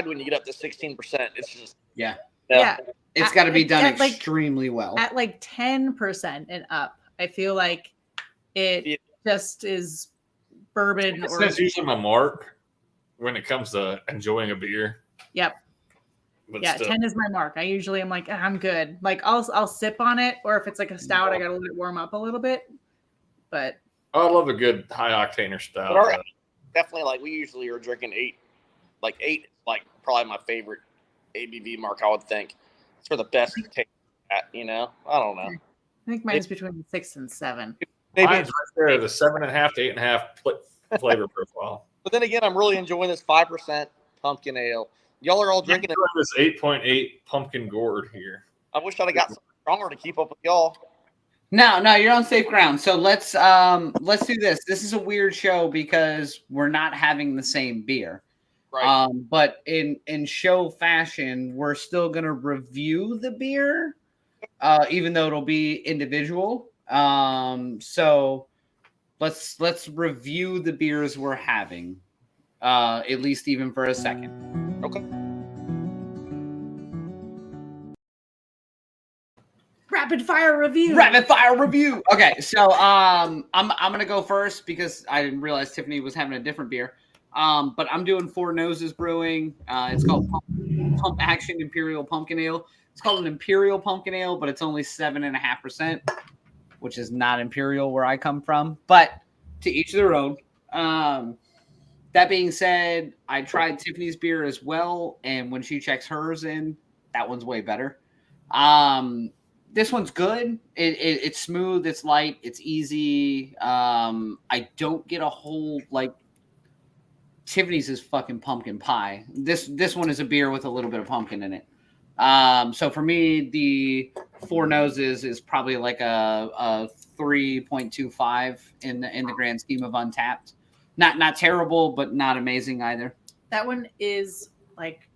when you get up to 16%. It's just yeah. It's got to be done extremely well. At like 10% and up, I feel like it just is bourbon. That's usually my mark when it comes to enjoying a beer. Yep. But yeah, still. 10 is my mark. I usually am like, I'm good. Like I'll sip on it, or if it's like a stout, I gotta let it warm up a little bit. But I love a good high octane stout. Definitely, like we usually are drinking 8. Like 8 is like probably my favorite ABV mark. I would think it's for the best taste. I don't know. I think mine's between 6 and 7. Maybe mine's right there, the 7.5 to 8.5 flavor profile. But then again, I'm really enjoying this 5% pumpkin ale. Y'all are all drinking this 8.8 pumpkin gourd here. I wish I'd have got something stronger to keep up with y'all. No, you're on safe ground. So let's do this. This is a weird show because we're not having the same beer. Right. But in show fashion, we're still gonna review the beer, even though it'll be individual. So let's review the beers we're having, at least even for a second. Okay. Rapid fire review. Okay, so I'm gonna go first because I didn't realize Tiffany was having a different beer. But I'm doing Four Noses Brewing. It's called Pump Action Imperial Pumpkin Ale. It's called an Imperial Pumpkin Ale, but it's only 7.5%, which is not Imperial where I come from. But to each their own. That being said, I tried Tiffany's beer as well, and when she checks hers in, that one's way better. This one's good. It's smooth. It's light. It's easy. I don't get a whole Tiffany's is fucking pumpkin pie. This one is a beer with a little bit of pumpkin in it. So for me, the Four Noses is probably like a 3.25 in the grand scheme of Untappd. Not terrible, but not amazing either. That one is like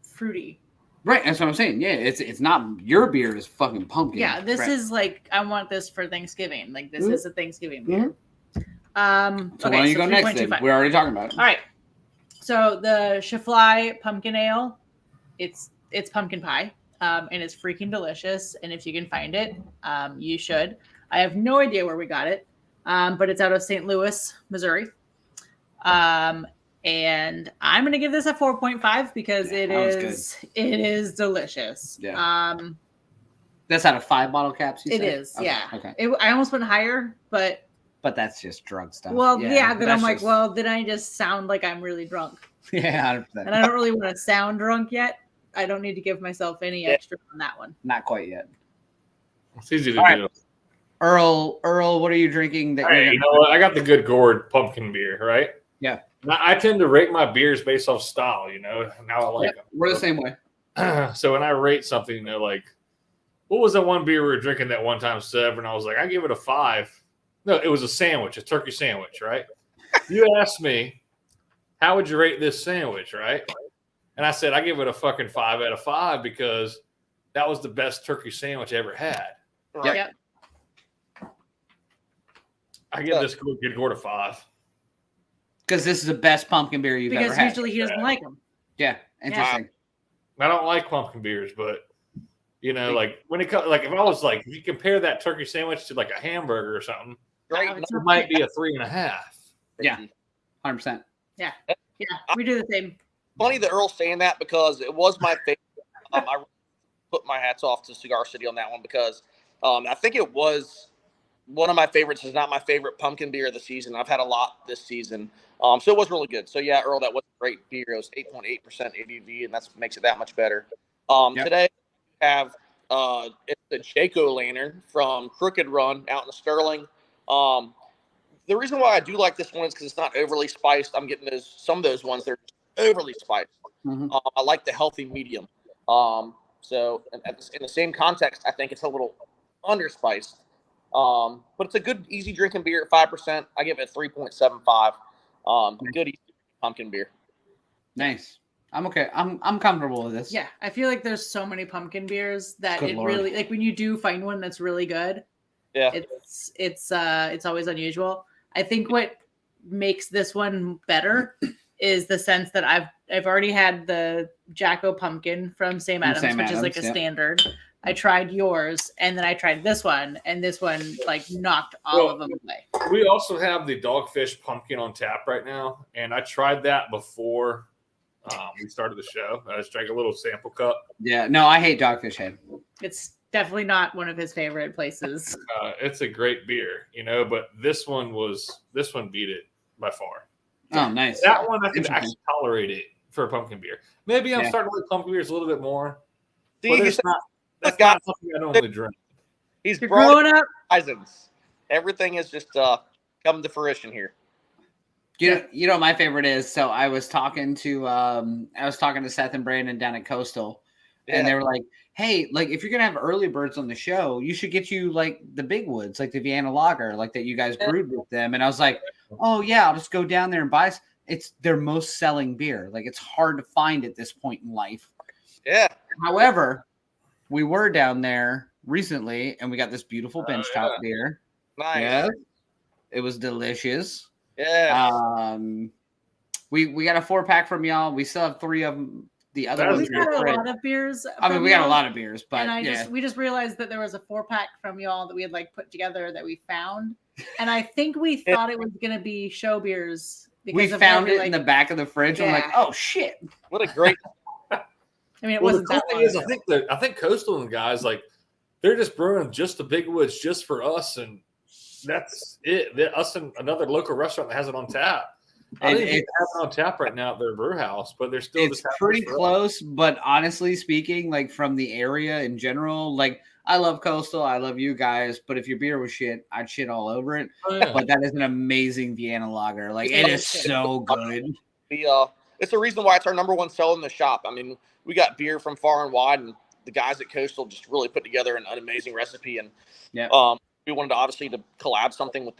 fruity. Right, that's what I'm saying. Yeah, it's not your beer is fucking pumpkin. Yeah, this is like I want this for Thanksgiving. Like this is a Thanksgiving beer. So why don't you go next then? We're already talking about it. All right. So the Schifly Pumpkin Ale, it's pumpkin pie, and it's freaking delicious. And if you can find it, you should. I have no idea where we got it, but it's out of St. Louis, Missouri. And I'm going to give this a 4.5 because it is delicious. Yeah. That's out of 5 bottle caps. It is. Okay, Yeah. Okay. I almost went higher, but But that's just drug stuff. Well, yeah. Then I'm like, well, then I just sound like I'm really drunk. Yeah, 100%. And I don't really want to sound drunk yet. I don't need to give myself any extra on that one. Not quite yet. It's easy to do. Earl, what are you drinking? Hey, you know what? I got the good gourd pumpkin beer, right? Yeah. Now, I tend to rate my beers based off style, you know. Now I like them. We're the same way. So when I rate something, you know, like, what was that one beer we were drinking that one time, Seb? And I was like, I give it a 5. No, it was a sandwich, a turkey sandwich, right? You asked me, how would you rate this sandwich, right? And I said, I give it a fucking 5 out of 5 because that was the best turkey sandwich I ever had. Right? Yep. I give this good gourd a 5. Because this is the best pumpkin beer you've ever had. Because usually he doesn't like them. Yeah, interesting. I don't like pumpkin beers, but you know, like when it comes, like if I was like, if you compare that turkey sandwich to like a hamburger or something, right? It might be a 3.5. Yeah, 100%. Yeah, we do the same. Funny that Earl's saying that because it was my favorite. I put my hats off to Cigar City on that one because I think it was one of my favorites. Is not my favorite pumpkin beer of the season. I've had a lot this season, so it was really good. So yeah, Earl, that was a great beer. It was 8.8% ABV, and that makes it that much better. Today we have it's the Jaco Lantern from Crooked Run out in Sterling. The reason why I do like this one is because it's not overly spiced. I'm getting some of those ones that are overly spiced. Mm-hmm. I like the healthy medium. So in the same context, I think it's a little underspiced. But it's a good, easy drinking beer at 5%. I give it 3.75. Good, easy pumpkin beer. Nice. I'm okay. I'm comfortable with this. Yeah, I feel like there's so many pumpkin beers that really like when you do find one that's really good. Yeah, it's always unusual. I think what makes this one better is the sense that I've already had the Jaco pumpkin from Sam Adams, which is like a standard. I tried yours, and then I tried this one, and this one like knocked all of them away. We also have the Dogfish pumpkin on tap right now, and I tried that before we started the show. I just drank a little sample cup. Yeah, no, I hate Dogfish Head. It's definitely not one of his favorite places. It's a great beer, you know, but this one beat it by far. Oh, nice. That one I can actually tolerate it for a pumpkin beer. Maybe I'm starting to like pumpkin beers a little bit more. But that's not something I normally drink. He's growing up. Everything is just come to fruition here. You know my favorite is, so I was talking to Seth and Brandon down at Coastal, and they were like, hey, like if you're gonna have Earlybirds on the show, you should get you like the big woods, like the Vienna Lager, like that you guys brewed with them. And I was like, oh yeah, I'll just go down there and buy. It's their most selling beer. Like it's hard to find at this point in life. Yeah. However, we were down there recently, and we got this beautiful bench top beer. Nice. Yeah, it was delicious. Yeah. We got a 4-pack from y'all. We still have 3 of them. The other ones. We got a lot of beers. I mean, we got a lot of beers, but we just realized that there was a 4-pack from y'all that we had like put together that we found, and I think we thought it was gonna be show beers. We found it in the back of the fridge. Yeah. I'm like, oh shit! What a great. I mean, it wasn't that long. I think Coastal and guys like they're just brewing just the big woods just for us, and that's it. Us and another local restaurant that has it on tap. I think they have it on tap right now at their brew house, but they're still. It's pretty close, but honestly speaking, like from the area in general, like I love Coastal, I love you guys, but if your beer was shit, I'd shit all over it. Oh, yeah. But that is an amazing Vienna Lager. Like it is so good. It's the reason why it's our number one seller in the shop. I mean, we got beer from far and wide, and the guys at Coastal just really put together an amazing recipe. And we wanted to obviously to collab something with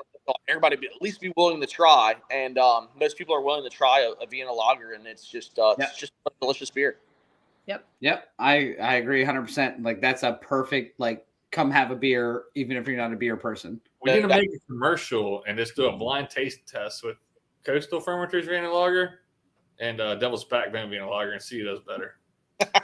everybody, at least be willing to try. And most people are willing to try a Vienna Lager, and it's just a delicious beer. Yep. I agree 100%. Like that's a perfect, like, come have a beer, even if you're not a beer person. We need to make a commercial and just do a blind taste test with Coastal Fermenters Vienna Lager and Devil's Back Vienna Lager and see who does better.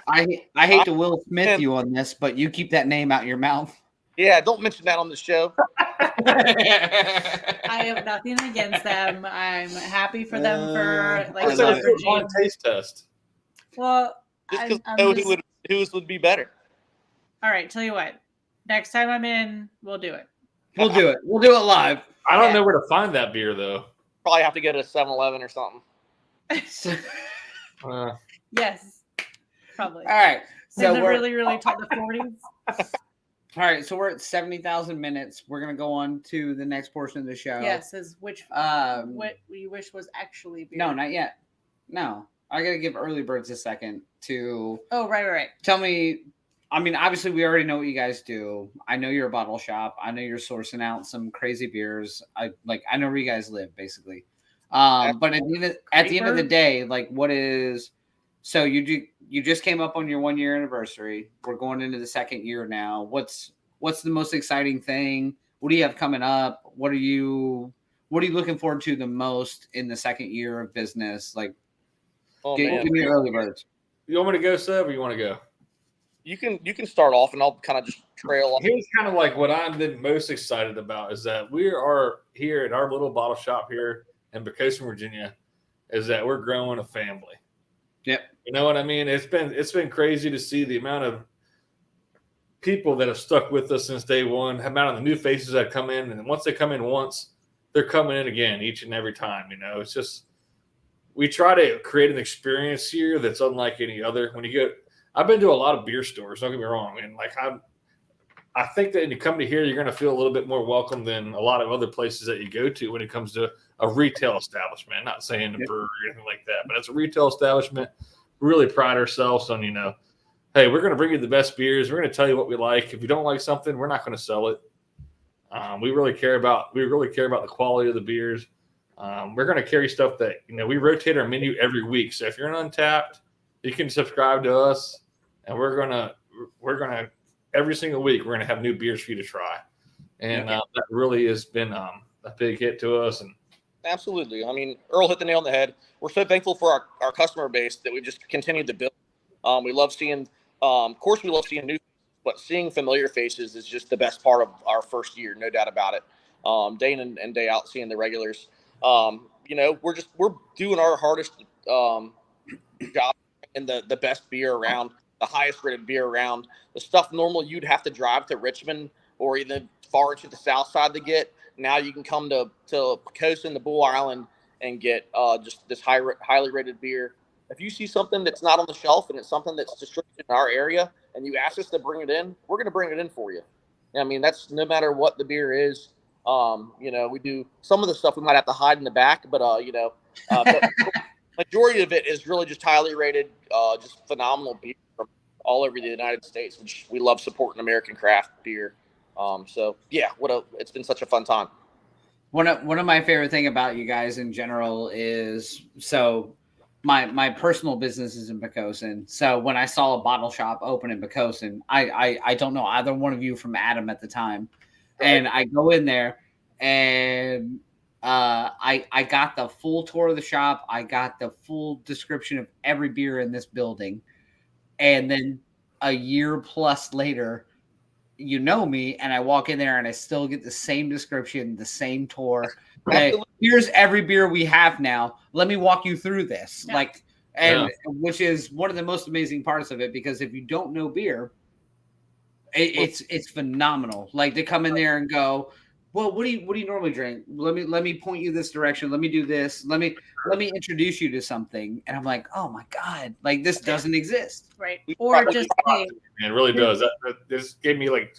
I hate to Will Smith you on this, but you keep that name out your mouth. Yeah, don't mention that on the show. I have nothing against them. I'm happy for them for like leveraging. Blind taste test. Well, just whose would be better. All right, tell you what. Next time I'm in, we'll do it. We'll do it. We'll do it live. I don't know where to find that beer though. Probably have to go to 7-Eleven or something. Yes, probably. All right. So we're really tall, the 40s. All right, so we're at 70,000 minutes. We're gonna go on to the next portion of the show. Yes, is what we wish was actually beer. No, not yet. No, I gotta give Earlybirds a second to. Oh, right. Tell me. I mean, obviously, we already know what you guys do. I know you're a bottle shop. I know you're sourcing out some crazy beers. I know where you guys live, basically. But at the end of the day, like, what is? So you just came up on your 1 year anniversary. We're going into the second year now. What's the most exciting thing? What do you have coming up? What are you looking forward to the most in the second year of business? Like, give me Earlybirds. You want me to go, Seb, or you want to go? You can start off, and I'll kind of just trail off. Here's kind of like what I'm the most excited about is that we are here at our little bottle shop here in Poquoson, Virginia, is that we're growing a family. Yep. You know what I mean? It's been crazy to see the amount of people that have stuck with us since day one, the amount of the new faces that come in, and once they come in once, they're coming in again each and every time. You know, it's just we try to create an experience here that's unlike any other. When you go, I've been to a lot of beer stores. Don't get me wrong, and like I think that when you come to here, you're going to feel a little bit more welcome than a lot of other places that you go to when it comes to a retail establishment. I'm not saying a brewery or anything like that, but as a retail establishment, we really pride ourselves on, you know, hey, we're going to bring you the best beers. We're going to tell you what we like. If you don't like something, we're not going to sell it. We really care about the quality of the beers. We're going to carry stuff that, you know, we rotate our menu every week. So if you're an Untappd, you can subscribe to us, and we're gonna every single week we're gonna have new beers for you to try, and that really has been a big hit to us. And absolutely, I mean, Earl hit the nail on the head. We're so thankful for our customer base that we've just continued to build. We love seeing, of course, we love seeing new, but seeing familiar faces is just the best part of our first year, no doubt about it. Day in and day out, seeing the regulars. You know, we're doing our hardest job and the best beer around, the highest rated beer around. The stuff normally you'd have to drive to Richmond or even far to the south side to get. Now you can come to Poquoson, the Bull Island, and get just this highly rated beer. If you see something that's not on the shelf and it's something that's distributed in our area and you ask us to bring it in, we're going to bring it in for you. I mean, that's no matter what the beer is. You know, we do some of the stuff we might have to hide in the back, but you know, but majority of it is really just highly rated, just phenomenal beer from all over the United States, which we love supporting American craft beer. So yeah, it's been such a fun time. One of my favorite thing about you guys in general is, so my personal business is in Poquoson. So when I saw a bottle shop open in Poquoson, I don't know either one of you from Adam at the time, and I go in there and I got the full tour of the shop. I got the full description of every beer in this building. And then a year plus later, you know me, and I walk in there and I still get the same description, the same tour. Hey, here's every beer we have now. Let me walk you through this. Yeah. Which is one of the most amazing parts of it, because if you don't know beer, it's phenomenal. Like, to come in there and go, well, what do you normally drink? Let me point you this direction. Let me do this. Let me introduce you to something. And I'm like, oh my God, like, this doesn't exist. Right. Or just say, it really does. That this gave me, like,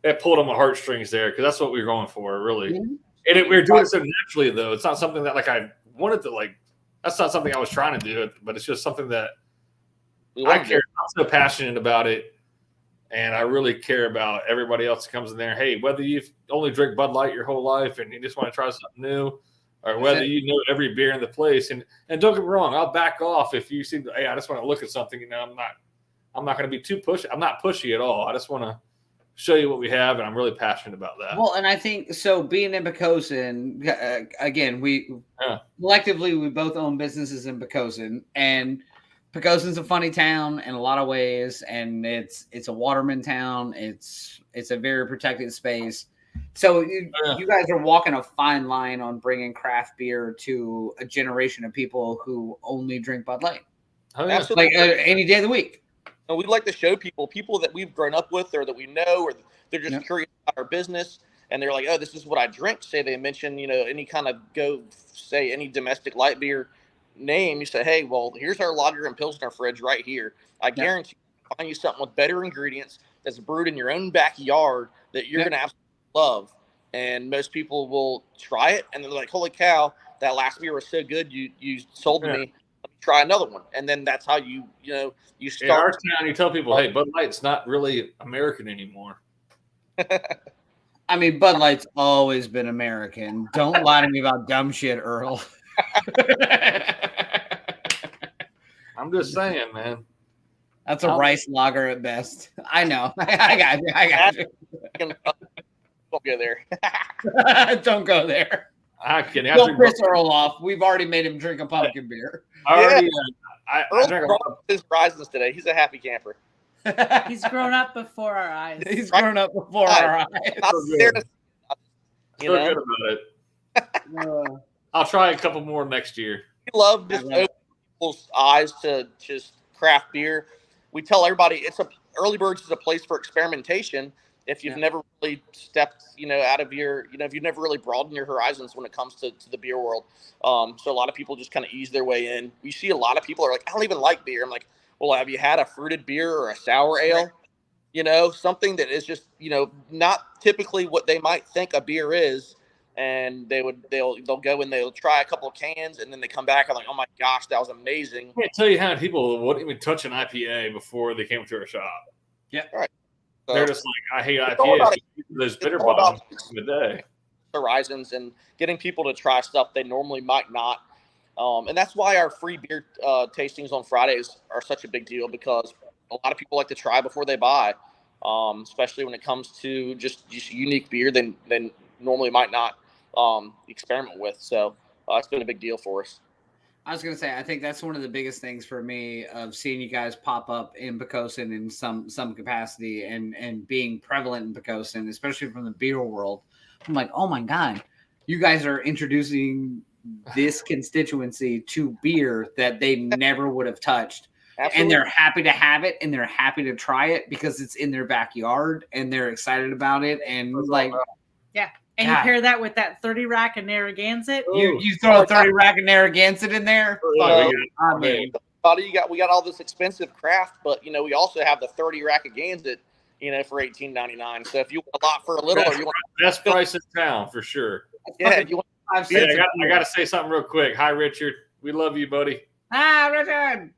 that pulled on my heartstrings there, because that's what we were going for, really. Mm-hmm. And we were doing it so naturally, though. It's not something that, like, I wanted to, like, that's not something I was trying to do, but it's just something that I care. I'm so passionate about it. And I really care about everybody else that comes in there. Hey, whether you've only drink Bud Light your whole life and you just want to try something new, or whether you know every beer in the place. And don't get me wrong, I'll back off if you see, hey, I just want to look at something. You know, I'm not going to be too pushy. I'm not pushy at all. I just want to show you what we have, and I'm really passionate about that. Well, and I think so. Being in Poquoson, again, we collectively we both own businesses in Poquoson, and Poquoson's a funny town in a lot of ways, and it's a waterman town. It's a very protected space. So you guys are walking a fine line on bringing craft beer to a generation of people who only drink Bud Light. Oh, yeah. Like any day of the week. And we'd like to show people that we've grown up with, or that we know, or they're just curious about our business. and they're like, oh, this is what I drink. Say they mention, any kind of any domestic light beer name. You say, hey, well, here's our lager and pilsner fridge right here. I guarantee you find you something with better ingredients that's brewed in your own backyard that you're going to absolutely love. And most people will try it, and they're like, holy cow, that last beer was so good, you sold to me. Let me try another one. And then that's how you start. In our town, you tell people, hey, Bud Light's not really American anymore. I mean, Bud Light's always been American. Don't lie to me about dumb shit, Earl. I'm just saying, man. That's a rice lager at best. I know. I got you. Don't go there. Don't go there. Don't piss Earl off. We've already made him drink a pumpkin beer. I drank his Resurgence today. He's a happy camper. He's grown up before our eyes. Grown up before our eyes. Feel good about it. I'll try a couple more next year. We love just opening people's eyes to just craft beer. We tell everybody Earlybirds is a place for experimentation. If you've never really stepped, out of your, if you've never really broadened your horizons when it comes to the beer world. So a lot of people just kind of ease their way in. We see a lot of people are like, I don't even like beer. I'm like, well, have you had a fruited beer or a sour ale? Something that is just, not typically what they might think a beer is. And they'll go and they'll try a couple of cans, and then they come back and like, oh my gosh, that was amazing. I can't tell you how many people wouldn't even touch an IPA before they came to our shop. Yeah. All right. So, they're just like, I hate IPAs. Those bitter bombs in the day. Horizons and getting people to try stuff they normally might not. And that's why our free beer tastings on Fridays are such a big deal, because a lot of people like to try before they buy, especially when it comes to just unique beer than normally might not experiment with. So it's been a big deal for us. I was going to say, I think that's one of the biggest things for me of seeing you guys pop up in Poquoson in some capacity and being prevalent in Poquoson, especially from the beer world. I'm like, oh my God, you guys are introducing this constituency to beer that they never would have touched. Absolutely. And they're happy to have it, and they're happy to try it because it's in their backyard and they're excited about it. And yeah. And you pair that with that 30 rack of Narragansett. You throw a 30 rack of Narragansett in there. We got all this expensive craft, but we also have the 30 rack of Gansett, for $18.99. So if you want a lot for a little, or you want best price in town for sure. Yeah, you want. I got to say something real quick. Hi, Richard. We love you, buddy. Hi, Richard.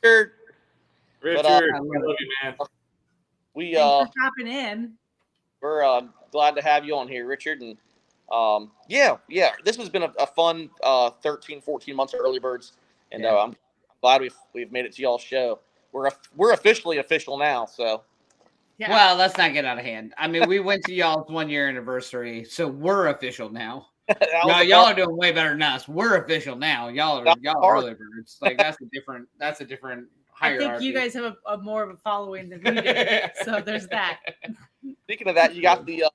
Richard, I love you, man. We Thanks for dropping in. We're glad to have you on here, Richard. And this has been a fun 13, 14 months of Earlybirds, and I'm glad we've made it to y'all's show. We're officially official now, so. Yeah. Well, let's not get out of hand. I mean, we went to y'all's 1 year anniversary, so we're official now. No, y'all are doing way better than us. We're official now. Y'all are Earlybirds. Like that's a different hierarchy. I think you guys have a more of a following than we do. So there's that. Speaking of that, you got the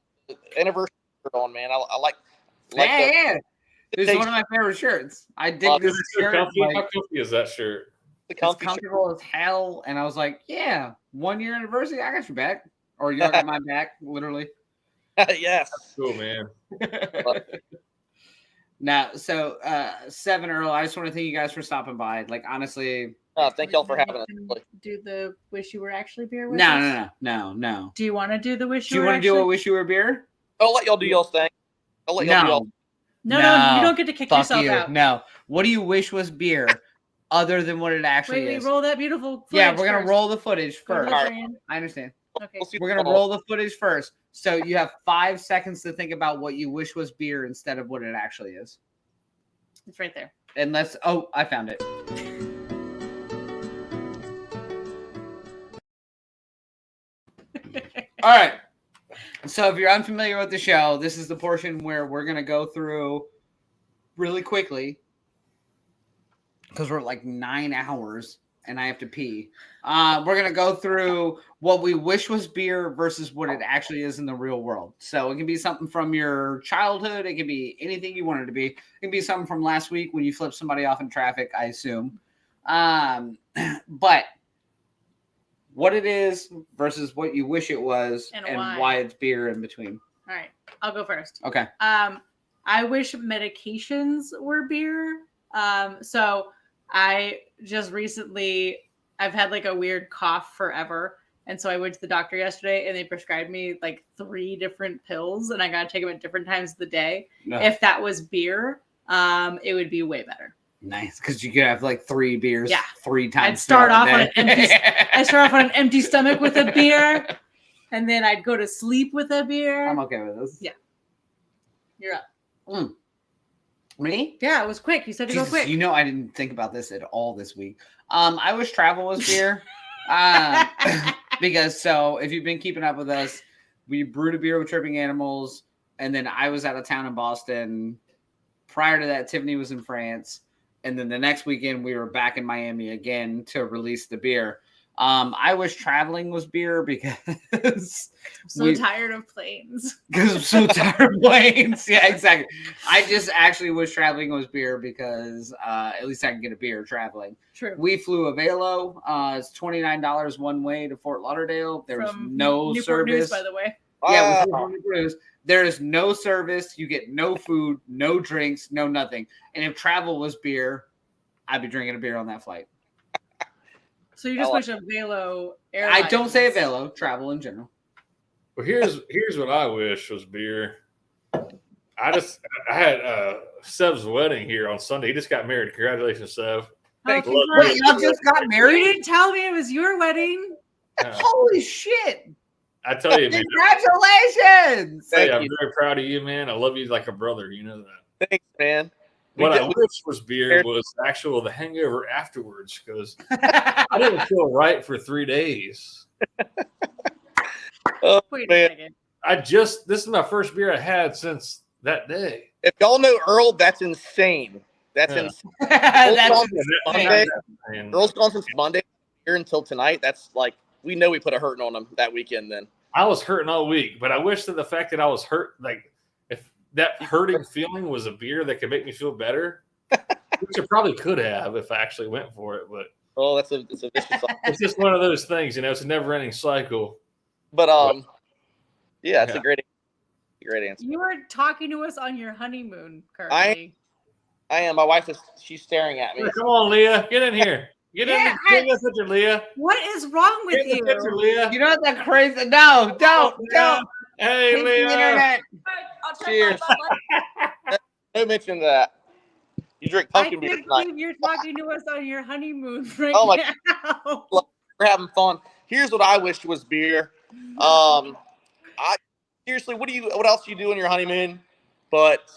anniversary shirt on, man. I like yeah. This is one of my favorite shirts. I dig this shirt. How comfy is that shirt? It's comfortable as hell. And I was like, 1 year anniversary. I got your back. Or you got my back, literally. Yes. That's cool, man. Now, so 7 Earl, I just want to thank you guys for stopping by. Like, honestly. Thank y'all for having us. Do the Wish You Were Actually beer with us? No. Do you want to do the Wish You Were? Do you want to do a Wish You Were beer? I'll let y'all do y'all's thing. I'll let y'all do y'all. No, you don't get to kick yourself out. No. What do you wish was beer other than what it actually is? Wait, roll that beautiful footage. Yeah, we're going to roll the footage first. I understand. Okay. We're going to roll the footage first. So you have 5 seconds to think about what you wish was beer instead of what it actually is. It's right there. And I found it. All right. So if you're unfamiliar with the show, this is the portion where we're going to go through really quickly because we're like 9 hours and I have to pee. We're going to go through what we wish was beer versus what it actually is in the real world. So it can be something from your childhood. It can be anything you want it to be. It can be something from last week when you flipped somebody off in traffic, I assume. But what it is versus what you wish it was and why it's beer in between. All right, I'll go first. Okay. I wish medications were beer. So I just recently, I've had like a weird cough forever. And so I went to the doctor yesterday and they prescribed me like 3 different pills and I got to take them at different times of the day. No. If that was beer, it would be way better. Nice. Because you could have like 3 beers 3 times. I'd start off on an empty stomach with a beer and then I'd go to sleep with a beer. I'm okay with this. Yeah. You're up. Me? Yeah, it was quick. You said to go quick. You know, I didn't think about this at all this week. I wish travel was beer. Because so if you've been keeping up with us, we brewed a beer with Tripping Animals, and then I was out of town in Boston. Prior to that, Tiffany was in France, and then the next weekend we were back in Miami again to release the beer. I wish traveling was beer because I'm so tired of planes. Because I'm so tired of planes. Yeah, exactly. I just actually wish traveling was beer because at least I can get a beer traveling. True. We flew a Velo. It's $29 one way to Fort Lauderdale. There was no Newport service. News, by the way. Yeah, there is no service. You get no food, no drinks, no nothing. And if travel was beer, I'd be drinking a beer on that flight. So you just wish a Velo airline. I don't say a Velo, travel in general. Well, here's what I wish was beer. I had Sev's wedding here on Sunday. He just got married. Congratulations, Sev. Wait, y'all just got married? You didn't tell me it was your wedding. Holy shit. I tell you, man. Congratulations. Hey, I'm very proud of you, man. I love you like a brother. You know that. Thanks, man. What I wish was beer was the hangover afterwards because I didn't feel right for 3 days. Wait a second. This is my first beer I had since that day. If y'all know Earl, that's insane. That's insane. Earl's gone since Monday here until tonight. That's like, we know we put a hurting on him that weekend then. I was hurting all week, but I wish that the fact that I was hurt, like, if that hurting feeling was a beer that could make me feel better, which it probably could have if I actually went for it. But it's a vicious cycle. It's just one of those things, it's a never-ending cycle. But yeah, it's a great answer. You were talking to us on your honeymoon currently. I am. My wife she's staring at me. Come on, Leah, get in here. Get in the picture, Leah. What is wrong with you? Picture, Leah. You know what that crazy? No, don't. Hey, Leah. Internet. Cheers. Don't mention that. You drink pumpkin beer tonight. You're talking to us on your honeymoon right now. We're having fun. Here's what I wish was beer. Seriously, what else do you do on your honeymoon? But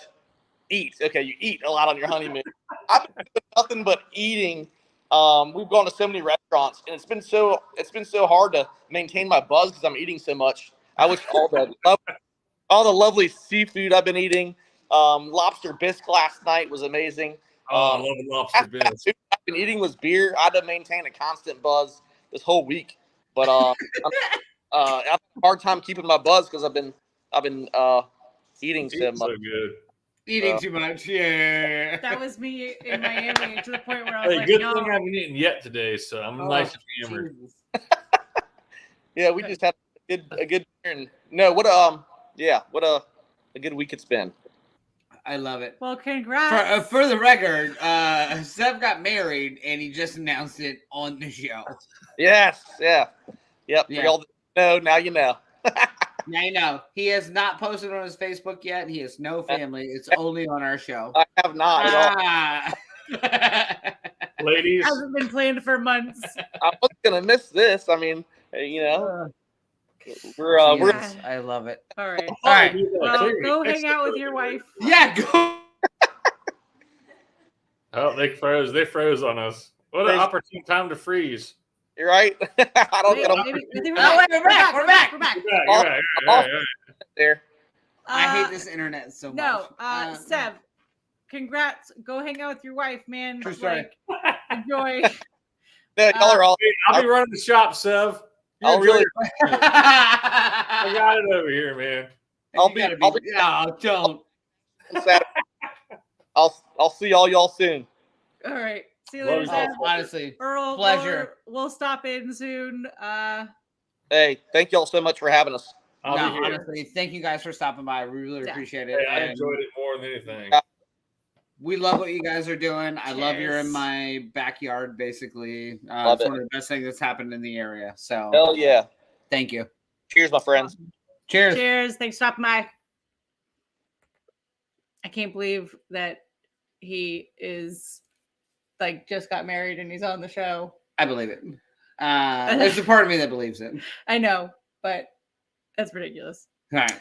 eat. Okay, you eat a lot on your honeymoon. I've been doing nothing but eating. We've gone to so many restaurants, and it's been so hard to maintain my buzz because I'm eating so much. I wish all the lovely seafood I've been eating. Lobster bisque last night was amazing. I love lobster bisque. I've been eating was beer. I had to maintain a constant buzz this whole week, but I've had a hard time keeping my buzz because I've been eating so much. So good. Eating too much, yeah. That was me in Miami to the point where I was good thing I haven't eaten yet today, so I'm nice and hammered. Yeah, we just had a good beer. And no, what a good week it's been. I love it. Well, congrats. For the record, Seth got married, and he just announced it on the show. Yes, yeah. Yep. Yeah. Y'all know, now you know. Now you know. He has not posted on his Facebook yet. He has no family. It's only on our show. I have not. Ladies. Hasn't been planned for months. I was going to miss this. I mean, we're I love it. All right. All right. Well, go hang out with your wife. Yeah, go. Oh, they froze. They froze on us. What an opportune time to freeze. You're right. I don't know. We're back. We're back. There. I hate this internet so much. No, Sev, congrats. Go hang out with your wife, man. True story. Enjoy. No, y'all are all. I'll be running the shop, Sev. I'll really. I got it over here, man. I'll be. No, don't. I'll see all y'all soon. All right. See you later, Sev. Honestly, Earl, pleasure. We'll stop in soon. Hey, thank y'all so much for having us. Honestly, thank you guys for stopping by. We really appreciate it. Hey, I enjoyed it more than anything. We love what you guys are doing. I love you're in my backyard, basically. It's one of the best things that's happened in the area. So, hell yeah. Thank you. Cheers, my friends. Cheers. Cheers. Thanks for stopping by. I can't believe that he is just got married and he's on the show. I believe it. There's a part of me that believes it. I know, but that's ridiculous. All right.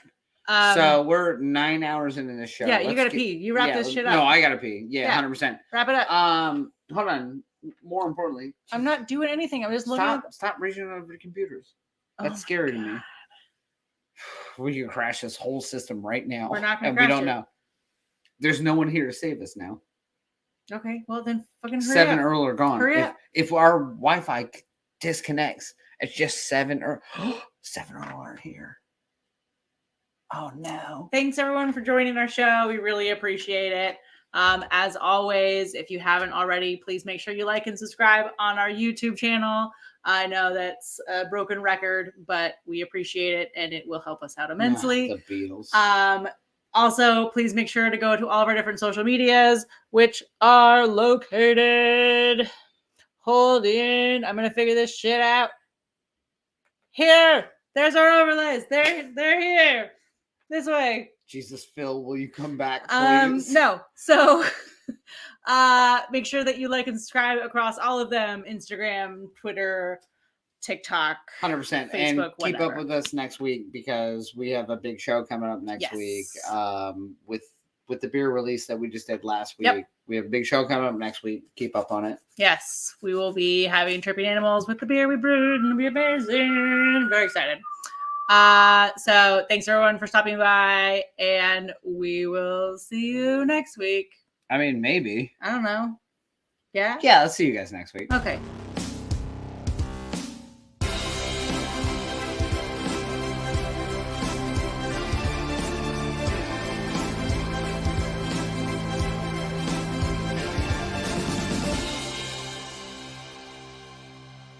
So we're 9 hours into the show. Yeah, you gotta pee. You wrap this shit up. No, I gotta pee. Yeah, 100%. Wrap it up. Hold on. More importantly, I'm not doing anything. I'm just looking. Stop reaching over the computers. That's scary to me. We can crash this whole system right now. We're not gonna and crash we don't it. know. There's no one here to save us now. Okay, well then fucking hurry 7 up. Earl are gone. Hurry up. If our Wi-Fi disconnects, it's just 7 Earl. 7 Earl aren't here. Oh no. Thanks everyone for joining our show. We really appreciate it. As always, if you haven't already, please make sure you like and subscribe on our YouTube channel. I know that's a broken record, but we appreciate it and it will help us out immensely. The Beatles. Also, please make sure to go to all of our different social medias, which are located. Hold in. I'm going to figure this shit out. Here. There's our overlays. They're here. This way. Jesus, Phil, will you come back, please? No. So make sure that you like and subscribe across all of them. Instagram, Twitter, TikTok, 100%. Facebook, and keep whatever. up with us next week because we have a big show coming up next week. With the beer release that we just did last week. Yep. We have a big show coming up next week. Keep up on it. Yes, we will be having tripping animals with the beer we brewed, and it'll be amazing. Very excited. So thanks everyone for stopping by, and we will see you next week. I mean, maybe. I don't know. Yeah? Yeah, let's see you guys next week. Okay.